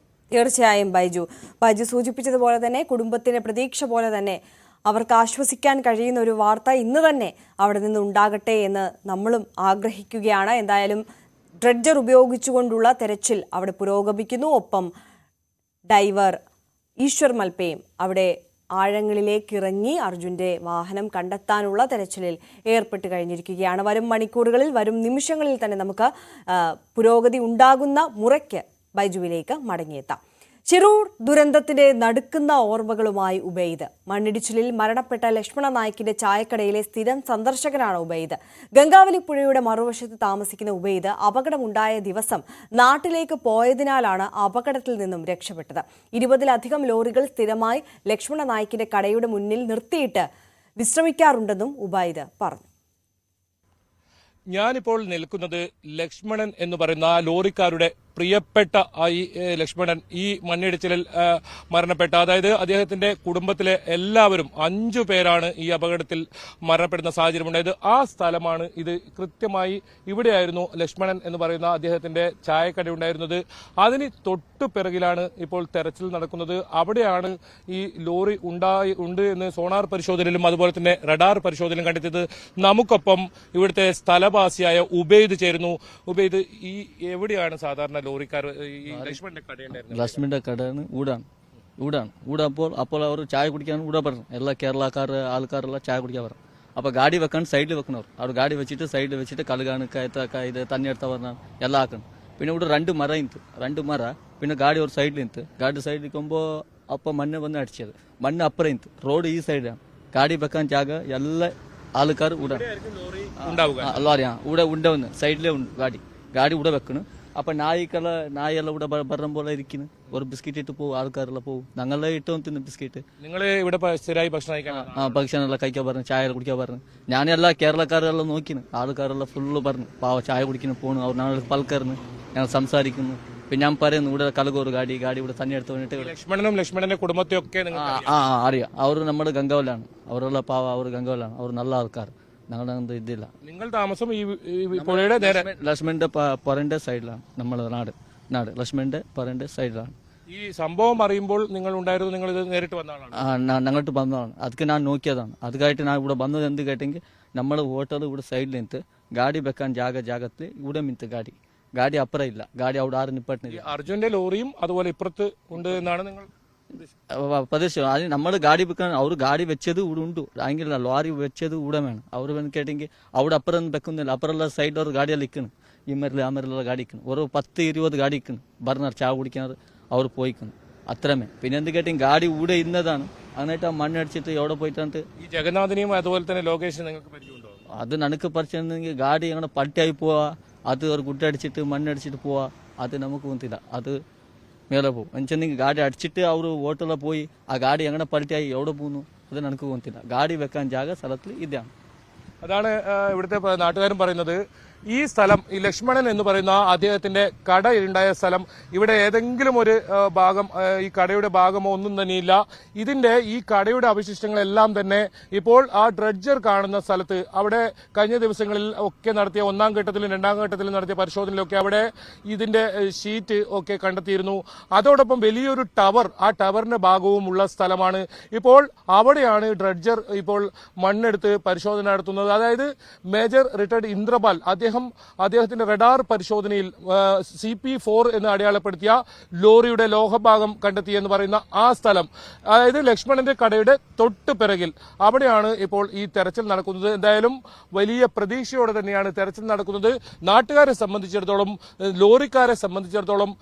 തീർച്ചയായും ബൈജു സൂചിപ്പിച്ചതുപോലെ തന്നെ കുടുംബത്തിന്റെ പ്രതീക്ഷ പോലെ തന്നെ അവർക്ക് ആശ്വസിക്കാൻ കഴിയുന്ന ഒരു വാർത്ത ഇന്ന് തന്നെ അവിടെ നിന്ന് ഉണ്ടാകട്ടെ എന്ന് നമ്മളും ആഗ്രഹിക്കുകയാണ്. എന്തായാലും ഡ്രഡ്ജർ ഉപയോഗിച്ചുകൊണ്ടുള്ള തെരച്ചിൽ അവിടെ പുരോഗമിക്കുന്നു. ഒപ്പം ഡൈവർ ഈശ്വർ മൽപ്പയും അവിടെ ആഴങ്ങളിലേക്ക് ഇറങ്ങി അർജുന്റെ വാഹനം കണ്ടെത്താനുള്ള തെരച്ചിലിൽ ഏർപ്പെട്ട് കഴിഞ്ഞിരിക്കുകയാണ്. വരും മണിക്കൂറുകളിൽ, വരും നിമിഷങ്ങളിൽ തന്നെ നമുക്ക് പുരോഗതി ഉണ്ടാകുന്ന മുറയ്ക്ക് ബൈജുവിലേക്ക് മടങ്ങിയെത്താം. ചിറൂർ ദുരന്തത്തിന്റെ നടുക്കുന്ന ഓർമ്മകളുമായി ഉബൈദ്. മണ്ണിടിച്ചിലിൽ മരണപ്പെട്ട ലക്ഷ്മണ നായിക്കിന്റെ ചായക്കടയിലെ സ്ഥിരം സന്ദർശകനാണ് ഉബൈദ്. ഗംഗാവലി പുഴയുടെ മറുവശത്ത് താമസിക്കുന്ന ഉബൈദ് അപകടമുണ്ടായ ദിവസം നാട്ടിലേക്ക് പോയതിനാലാണ് അപകടത്തിൽ നിന്നും രക്ഷപ്പെട്ടത്. 20-ലധികം ലോറികൾ സ്ഥിരമായി ലക്ഷ്മണ നായിക്കിന്റെ കടയുടെ മുന്നിൽ നിർത്തിയിട്ട് വിശ്രമിക്കാറുണ്ടെന്നും ഉബൈദ് പറഞ്ഞു. ഞാനിപ്പോൾ നിൽക്കുന്നത് ലക്ഷ്മണൻ എന്ന് പറയുന്ന ലോറിക്കാരുടെ പ്രിയപ്പെട്ട ഈ ലക്ഷ്മണൻ ഈ മണ്ണിടിച്ചിലിൽ മരണപ്പെട്ട, അതായത് അദ്ദേഹത്തിന്റെ കുടുംബത്തിലെ എല്ലാവരും 5 പേരാണ് ഈ അപകടത്തിൽ മരണപ്പെടുന്ന സാഹചര്യമുണ്ടായത്. ആ സ്ഥലമാണ് ഇത്. കൃത്യമായി ഇവിടെയായിരുന്നു ലക്ഷ്മണൻ എന്ന് പറയുന്ന അദ്ദേഹത്തിന്റെ ചായക്കട ഉണ്ടായിരുന്നത്. അതിന് തൊട്ടു പിറകിലാണ് ഇപ്പോൾ തെരച്ചിൽ നടക്കുന്നത്. അവിടെയാണ് ഈ ലോറി ഉണ്ട് എന്ന് സോണാർ പരിശോധനയിലും അതുപോലെ തന്നെ റഡാർ പരിശോധനയിലും കണ്ടെത്തിയത്. നമുക്കൊപ്പം ഇവിടുത്തെ സ്ഥലവാസിയായ ഉബൈദ് ചേരുന്നു. ഉബൈദ്, ഈ എവിടെയാണ് സാധാരണ ലോറിക്കാർ ലക്ഷ്മിന്റെ കടയാണ് ഊടാണ് അപ്പോൾ അവർ ചായ കുടിക്കാൻ ഊടാ പറഞ്ഞു. എല്ലാ കേരളക്കാർ ആൾക്കാരെല്ലാം ചായ കുടിക്കാൻ പറഞ്ഞു. അപ്പോൾ ഗാഡി വെക്കാൻ സൈഡിൽ വെക്കണം. അവർ ഗാഡി വെച്ചിട്ട് സൈഡിൽ വെച്ചിട്ട് കലുകാണ് ഇത് തണ്ണി എടുത്ത പറഞ്ഞാൽ എല്ലാം ആക്കണം. പിന്നെ ഇവിടെ 2 മര പിന്നെ ഗാഡി ഒരു സൈഡിൽ നിൽത്ത്. ഗാഡി സൈഡിൽ നിൽക്കുമ്പോൾ അപ്പം മണ്ണ് വന്ന് അടിച്ചത്. മണ്ണ് അപ്പുറം നിൽത്ത്. റോഡ് ഈ സൈഡാണ്. ഗാഡി വെക്കാൻ ജാഗ എല്ലാ ആൾക്കാർ ഇവിടെ ലോറി ഇവിടെ ഉണ്ടാവുന്ന സൈഡിലേ ഉണ്ട്. ഗാഡി ഇവിടെ വെക്കണം. അപ്പം നായെല്ലാം ഇവിടെ പറഞ്ഞ പോലെ ഇരിക്കുന്നു. ഒരു ബിസ്ക്കറ്റ് ഇട്ട് പോകും, ആൾക്കാരെല്ലാം പോകും. ഞങ്ങളെ ഇട്ടും തിന്നു ബിസ്ക്കറ്റ്. നിങ്ങൾ ഇവിടെ സ്ഥിരമായി ഭക്ഷണം കഴിക്കാൻ ഭക്ഷണമെല്ലാം കഴിക്കാൻ പറഞ്ഞു, ചായ കുടിക്കാൻ പറഞ്ഞു. ഞാനെല്ലാം കേരളക്കാരെല്ലാം നോക്കിന്, ആൾക്കാരെല്ലാം ഫുള്ള് പറഞ്ഞു പാവ ചായ കുടിക്കുന്നു പോണു. അവർ ഞങ്ങൾ പൽക്കറിന് ഞങ്ങൾ സംസാരിക്കുന്നു. പിന്നെ ഞാൻ പറയുന്നു ഇവിടെ കലകോറ് ഗാഡി ഇവിടെ തന്നെ എടുത്ത് വന്നിട്ട് ലക്ഷ്മണന്റെ കുടുംബത്തെയൊക്കെ അറിയാം. അവർ നമ്മുടെ ഗംഗാവലാണ്, അവരെല്ലാം പാവ, അവർ ഗംഗാവലാണ്, അവർ നല്ല ആൾക്കാർ. ഞങ്ങളുടെ ഇതില്ല. നിങ്ങൾ താമസം ഈ പുഴയുടെ ലക്ഷ്മണന്റെ പറന്റെ സൈഡിലാണ് നമ്മളെ നാട് ലക്ഷ്മണന്റെ പറന്റെ സൈഡിലാണ്. ഈ സംഭവം അറിയുമ്പോൾ നിങ്ങൾ ഉണ്ടായിരുന്നു, നിങ്ങൾ ഇത് നേരിട്ട് വന്നതാണ്? ഞങ്ങോട്ട് വന്നതാണ്. അതൊക്കെ ഞാൻ നോക്കിയതാണ്. അത് കഴിഞ്ഞിട്ട് ഞാൻ ഇവിടെ വന്നത് എന്ത് കേട്ടെങ്കിൽ നമ്മൾ ഹോട്ടൽ ഇവിടെ സൈഡിൽ നിന്നിട്ട് ഗാഡി വെക്കാൻ ജാഗത്തിൽ ഇവിടെ മിനിറ്റ് ഗാഡി അപ്പുറം ഇല്ല. ഗാഡി അവിടെ ആരും നിപ്പാട്ടില്ല. അർജുന്റെ ലോറിയും അതുപോലെ ഇപ്പുറത്ത് ഉണ്ട് എന്നാണ് നിങ്ങൾ പ്രദേശം. അത് നമ്മൾ ഗാഡി വെക്കാൻ അവർ ഗാഡി വെച്ചത് ഇവിടെ ഉണ്ട്, ആങ്കില്ല ലോറി വെച്ചത് ഇവിടെ വേണം. അവർ കേട്ടെങ്കിൽ അവിടെ അപ്പുറം വെക്കുന്നില്ല. അപ്പുറമുള്ള സൈഡിൽ ഒരു ഗാഡിയെല്ലാം ഇരിക്കുന്നു, ഈ മരിൽ ആ മരിലുള്ള ഗാഡി ഇരിക്കുന്നു. ഒരു 10-20 ഗാഡി ഇരിക്കുന്നു. ബർണർ ചായ കുടിക്കുന്നത് അവർ പോയിക്കുന്നു, അത്രമേ. പിന്നെ എന്ത് കേട്ടെങ്കിൽ ഗാഡി ഇവിടെ ഇന്നതാണ്. എന്നിട്ട് ആ മണ്ണടിച്ചിട്ട് എവിടെ പോയിട്ടാണ് ഈ ജഗന്നാഥനെയും അതുപോലെ തന്നെ ലോകേഷ് നിങ്ങൾക്ക് പരിചയമുണ്ടോ? അത് നനക്ക് പരിചയമെങ്കിൽ ഗാഡി അങ്ങനെ പട്ടിയായി പോവാ, അത് ഒരു കുട്ടടിച്ചിട്ട് മണ്ണടിച്ചിട്ട് പോവാ, അത് നമുക്ക് ഒന്നില്ല. അത് മേലെ പോകും എന്നുവെച്ചെങ്കിൽ ഗാഡി അടിച്ചിട്ട് അവർ ഹോട്ടലിൽ പോയി ആ ഗാഡി എങ്ങനെ പൾട്ടിയായി എവിടെ പോകുന്നു അത് എനിക്ക് തോന്നുന്നില്ല. ഗാഡി വെക്കാൻ ജാഗ സ്ഥലത്തിൽ ഇതാണ്. അതാണ് ഇവിടുത്തെ നാട്ടുകാരും പറയുന്നത്. ഈ സ്ഥലം, ഈ ലക്ഷ്മണൻ എന്ന് പറയുന്ന അദ്ദേഹത്തിന്റെ കട ഉണ്ടായ സ്ഥലം, ഇവിടെ ഏതെങ്കിലും ഒരു ഭാഗം, ഈ കടയുടെ ഭാഗമോ ഒന്നും തന്നെയില്ല. ഇതിന്റെ ഈ കടയുടെ അവശിഷ്ടങ്ങളെല്ലാം തന്നെ ഇപ്പോൾ ആ ഡ്രഡ്ജർ കാണുന്ന സ്ഥലത്ത്, അവിടെ കഴിഞ്ഞ ദിവസങ്ങളിൽ ഒക്കെ നടത്തിയ 1ാം ഘട്ടത്തിലും 2ാം ഘട്ടത്തിലും നടത്തിയ പരിശോധനയിലൊക്കെ അവിടെ ഇതിന്റെ ഷീറ്റ് ഒക്കെ കണ്ടെത്തിയിരുന്നു. അതോടൊപ്പം വലിയൊരു ടവർ, ആ ടവറിന്റെ ഭാഗവും ഉള്ള സ്ഥലമാണ്. ഇപ്പോൾ അവിടെയാണ് ഡ്രഡ്ജർ ഇപ്പോൾ മണ്ണെടുത്ത് പരിശോധന നടത്തുന്നത്. അതായത് മേജർ റിട്ടയർഡ് ഇന്ദ്രപാൽ അദ്ദേഹത്തിന്റെ റഡാർ പരിശോധനയിൽ CP4 എന്ന് അടയാളപ്പെടുത്തിയ ലോറിയുടെ ലോഹഭാഗം കണ്ടെത്തിയെന്ന് പറയുന്ന ആ സ്ഥലം, അതായത് ലക്ഷ്മണന്റെ കടയുടെ തൊട്ട് പിറകിൽ, അവിടെയാണ് ഇപ്പോൾ ഈ തെരച്ചിൽ നടക്കുന്നത്. എന്തായാലും വലിയ പ്രതീക്ഷയോടെ തന്നെയാണ് തെരച്ചിൽ നടക്കുന്നത്. നാട്ടുകാരെ സംബന്ധിച്ചിടത്തോളം, ലോറിക്കാരെ സംബന്ധിച്ചിടത്തോളം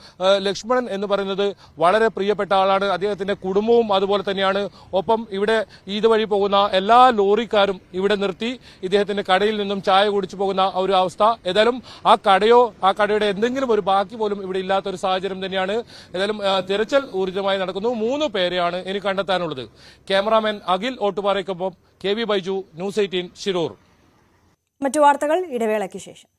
ലക്ഷ്മണൻ എന്ന് പറയുന്നത് വളരെ പ്രിയപ്പെട്ട ആളാണ്. അദ്ദേഹത്തിന്റെ കുടുംബവും അതുപോലെ തന്നെയാണ്. ഒപ്പം ഇവിടെ ഇതുവഴി പോകുന്ന എല്ലാ ലോറിക്കാരും ഇവിടെ നിർത്തി ഇദ്ദേഹത്തിന്റെ കടയിൽ നിന്നും ചായ കുടിച്ചു പോകുന്ന ഒരു അവസ്ഥ. ഏതായാലും ആ കടയുടെ എന്തെങ്കിലും ഒരു ബാക്കി പോലും ഇവിടെ ഇല്ലാത്ത ഒരു സാഹചര്യം തന്നെയാണ്. ഏതായാലും തിരച്ചിൽ ഊർജിതമായി നടക്കുന്നു. 3 പേരെയാണ് ഇനി കണ്ടെത്താനുള്ളത്. ക്യാമറാമാൻ അഖിൽ ഓട്ടുപാറയ്ക്കൊപ്പം KV ബൈജു, ന്യൂസ് 18 ശിരൂർ. മറ്റു വാർത്തകൾ ഇടവേളയ്ക്ക് ശേഷം.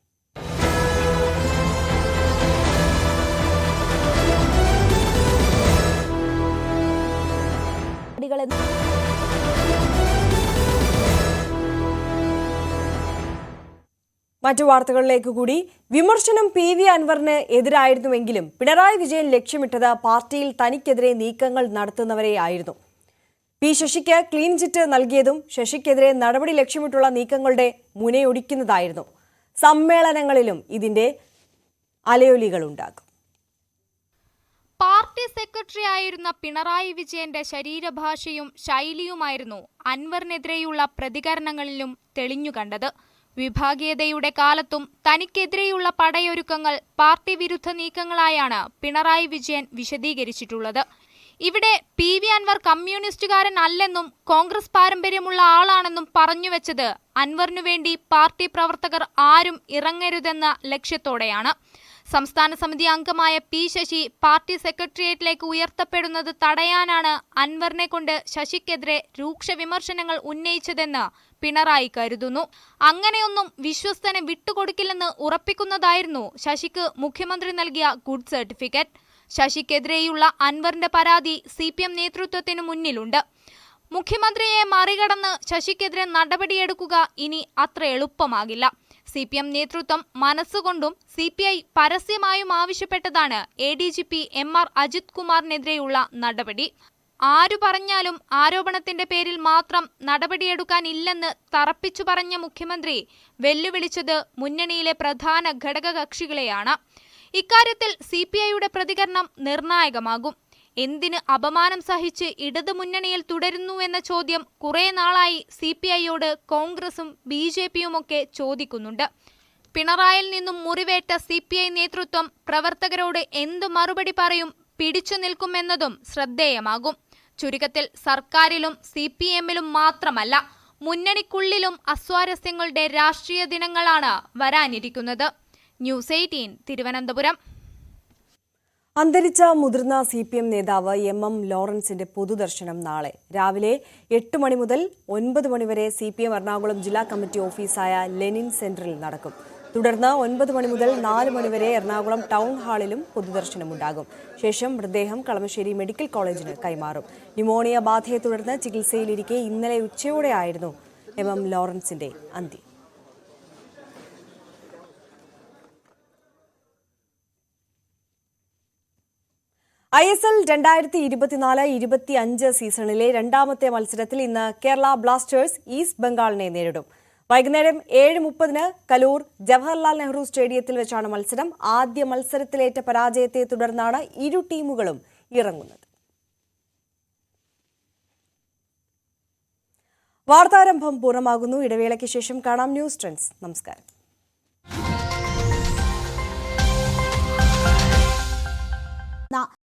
മറ്റു വാർത്തകളിലേക്ക് കൂടി. വിമർശനം PV അൻവറിന് എതിരായിരുന്നുവെങ്കിലും പിണറായി വിജയൻ ലക്ഷ്യമിട്ടത് പാർട്ടിയിൽ തനിക്കെതിരെ നീക്കങ്ങൾ നടത്തുന്നവരെ ആയിരുന്നു. P. ശശിക്ക് ക്ലീൻ ചിറ്റ് നൽകിയതും ശശിക്കെതിരെ നടപടി ലക്ഷ്യമിട്ടുള്ള നീക്കങ്ങളുടെ മുനയൊടിക്കുന്നതായിരുന്നു. സമ്മേളനങ്ങളിലും ഇതിന്റെ അലയൊലികളുണ്ടാകും. പാർട്ടി സെക്രട്ടറി ആയിരുന്ന പിണറായി വിജയന്റെ ശരീരഭാഷയും ശൈലിയുമായിരുന്നു അൻവറിനെതിരെയുള്ള പ്രതികരണങ്ങളിലും തെളിഞ്ഞുകണ്ടത്. വിഭാഗീയതയുടെ കാലത്തും തനിക്കെതിരെയുള്ള പടയൊരുക്കങ്ങൾ പാർട്ടി വിരുദ്ധ നീക്കങ്ങളായാണ് പിണറായി വിജയൻ വിശദീകരിച്ചിട്ടുള്ളത്. ഇവിടെ PV അൻവർ കമ്മ്യൂണിസ്റ്റുകാരനല്ലെന്നും കോൺഗ്രസ് പാരമ്പര്യമുള്ള ആളാണെന്നും പറഞ്ഞുവെച്ചത് അൻവറിനു വേണ്ടി പാർട്ടി പ്രവർത്തകർ ആരും ഇറങ്ങരുതെന്ന ലക്ഷ്യത്തോടെയാണ്. സംസ്ഥാന സമിതി അംഗമായ P. ശശി പാർട്ടി സെക്രട്ടേറിയറ്റിലേക്ക് ഉയർത്തപ്പെടുന്നത് തടയാനാണ് അൻവറിനെ കൊണ്ട് ശശിക്കെതിരെ രൂക്ഷ വിമർശനങ്ങൾ ഉന്നയിച്ചതെന്ന് പിണറായി കരുതുന്നു. അങ്ങനെയൊന്നും വിശ്വസ്തനെ വിട്ടുകൊടുക്കില്ലെന്ന് ഉറപ്പിക്കുന്നതായിരുന്നു ശശിക്ക് മുഖ്യമന്ത്രി നൽകിയ ഗുഡ് സർട്ടിഫിക്കറ്റ്. ശശിക്കെതിരെയുള്ള അൻവറിന്റെ പരാതി CPM നേതൃത്വത്തിനു മുന്നിലുണ്ട്. മുഖ്യമന്ത്രിയെ മറികടന്ന് ശശിക്കെതിരെ നടപടിയെടുക്കുക ഇനി അത്ര എളുപ്പമാകില്ല. CPM നേതൃത്വം മനസ്സുകൊണ്ടും CPI പരസ്യമായും ആവശ്യപ്പെട്ടതാണ് ADGP MR അജിത് കുമാറിനെതിരെയുള്ള നടപടി. ആരു പറഞ്ഞാലും ആരോപണത്തിന്റെ പേരിൽ മാത്രം നടപടിയെടുക്കാനില്ലെന്ന് തറപ്പിച്ചു പറഞ്ഞ മുഖ്യമന്ത്രി വെല്ലുവിളിച്ചത് മുന്നണിയിലെ പ്രധാന ഘടകകക്ഷികളെയാണ്. ഇക്കാര്യത്തിൽ CPIയുടെ പ്രതികരണം നിർണായകമാകും. എന്തിന് അപമാനം സഹിച്ച് ഇടതു മുന്നണിയിൽ തുടരുന്നുവെന്ന ചോദ്യം കുറെ നാളായി CPIയോട് കോൺഗ്രസും BJPയുമൊക്കെ ചോദിക്കുന്നുണ്ട്. പിണറായിൽ നിന്നും മുറിവേറ്റ CPI നേതൃത്വം പ്രവർത്തകരോട് എന്തു മറുപടി പറയും, പിടിച്ചു നിൽക്കുമെന്നതും ശ്രദ്ധേയമാകും. ചുരുക്കത്തിൽ സർക്കാരിലും CPMലും മാത്രമല്ല മുന്നണിക്കുള്ളിലും അസ്വാരസ്യങ്ങളുടെ രാഷ്ട്രീയ ദിനങ്ങളാണ് വരാനിരിക്കുന്നത്. ന്യൂസ് 18 തിരുവനന്തപുരം. അന്തരിച്ച മുതിർന്ന CPM നേതാവ് MM ലോറൻസിന്റെ പൊതുദർശനം നാളെ രാവിലെ 8 മണി മുതൽ 9 മണി വരെ CPM എറണാകുളം ജില്ലാ കമ്മിറ്റി ഓഫീസായ ലെനിൻ സെന്ററിൽ നടക്കും. തുടർന്ന് 9 മണി മുതൽ 4 മണി വരെ എറണാകുളം ടൗൺ ഹാളിലും പൊതുദർശനമുണ്ടാകും. ശേഷം മൃതദേഹം കളമശ്ശേരി മെഡിക്കൽ കോളേജിന് കൈമാറും. ന്യൂമോണിയ ബാധയെ തുടർന്ന് ചികിത്സയിലിരിക്കെ ഇന്നലെ ഉച്ചയോടെയായിരുന്നു MM ലോറൻസിന്റെ അന്ത്യം. ISL 2024-25 സീസണിലെ രണ്ടാമത്തെ മത്സരത്തിൽ ഇന്ന് കേരള ബ്ലാസ്റ്റേഴ്സ് ഈസ്റ്റ് ബംഗാളിനെ നേരിടും. വൈകുന്നേരം 7:30 കലൂർ ജവഹർലാൽ നെഹ്റു സ്റ്റേഡിയത്തിൽ വെച്ചാണ് മത്സരം. ആദ്യ മത്സരത്തിലേറ്റ പരാജയത്തെ തുടർന്നാണ് ഇരു ടീമുകളും ഇറങ്ങുന്നത്. വാർത്താരംഭം പൂർണ്ണമാകുന്നു. ഇടവേളയ്ക്ക് ശേഷം കാണാം ന്യൂസ് ട്രെൻഡ്സ്. നമസ്കാരം.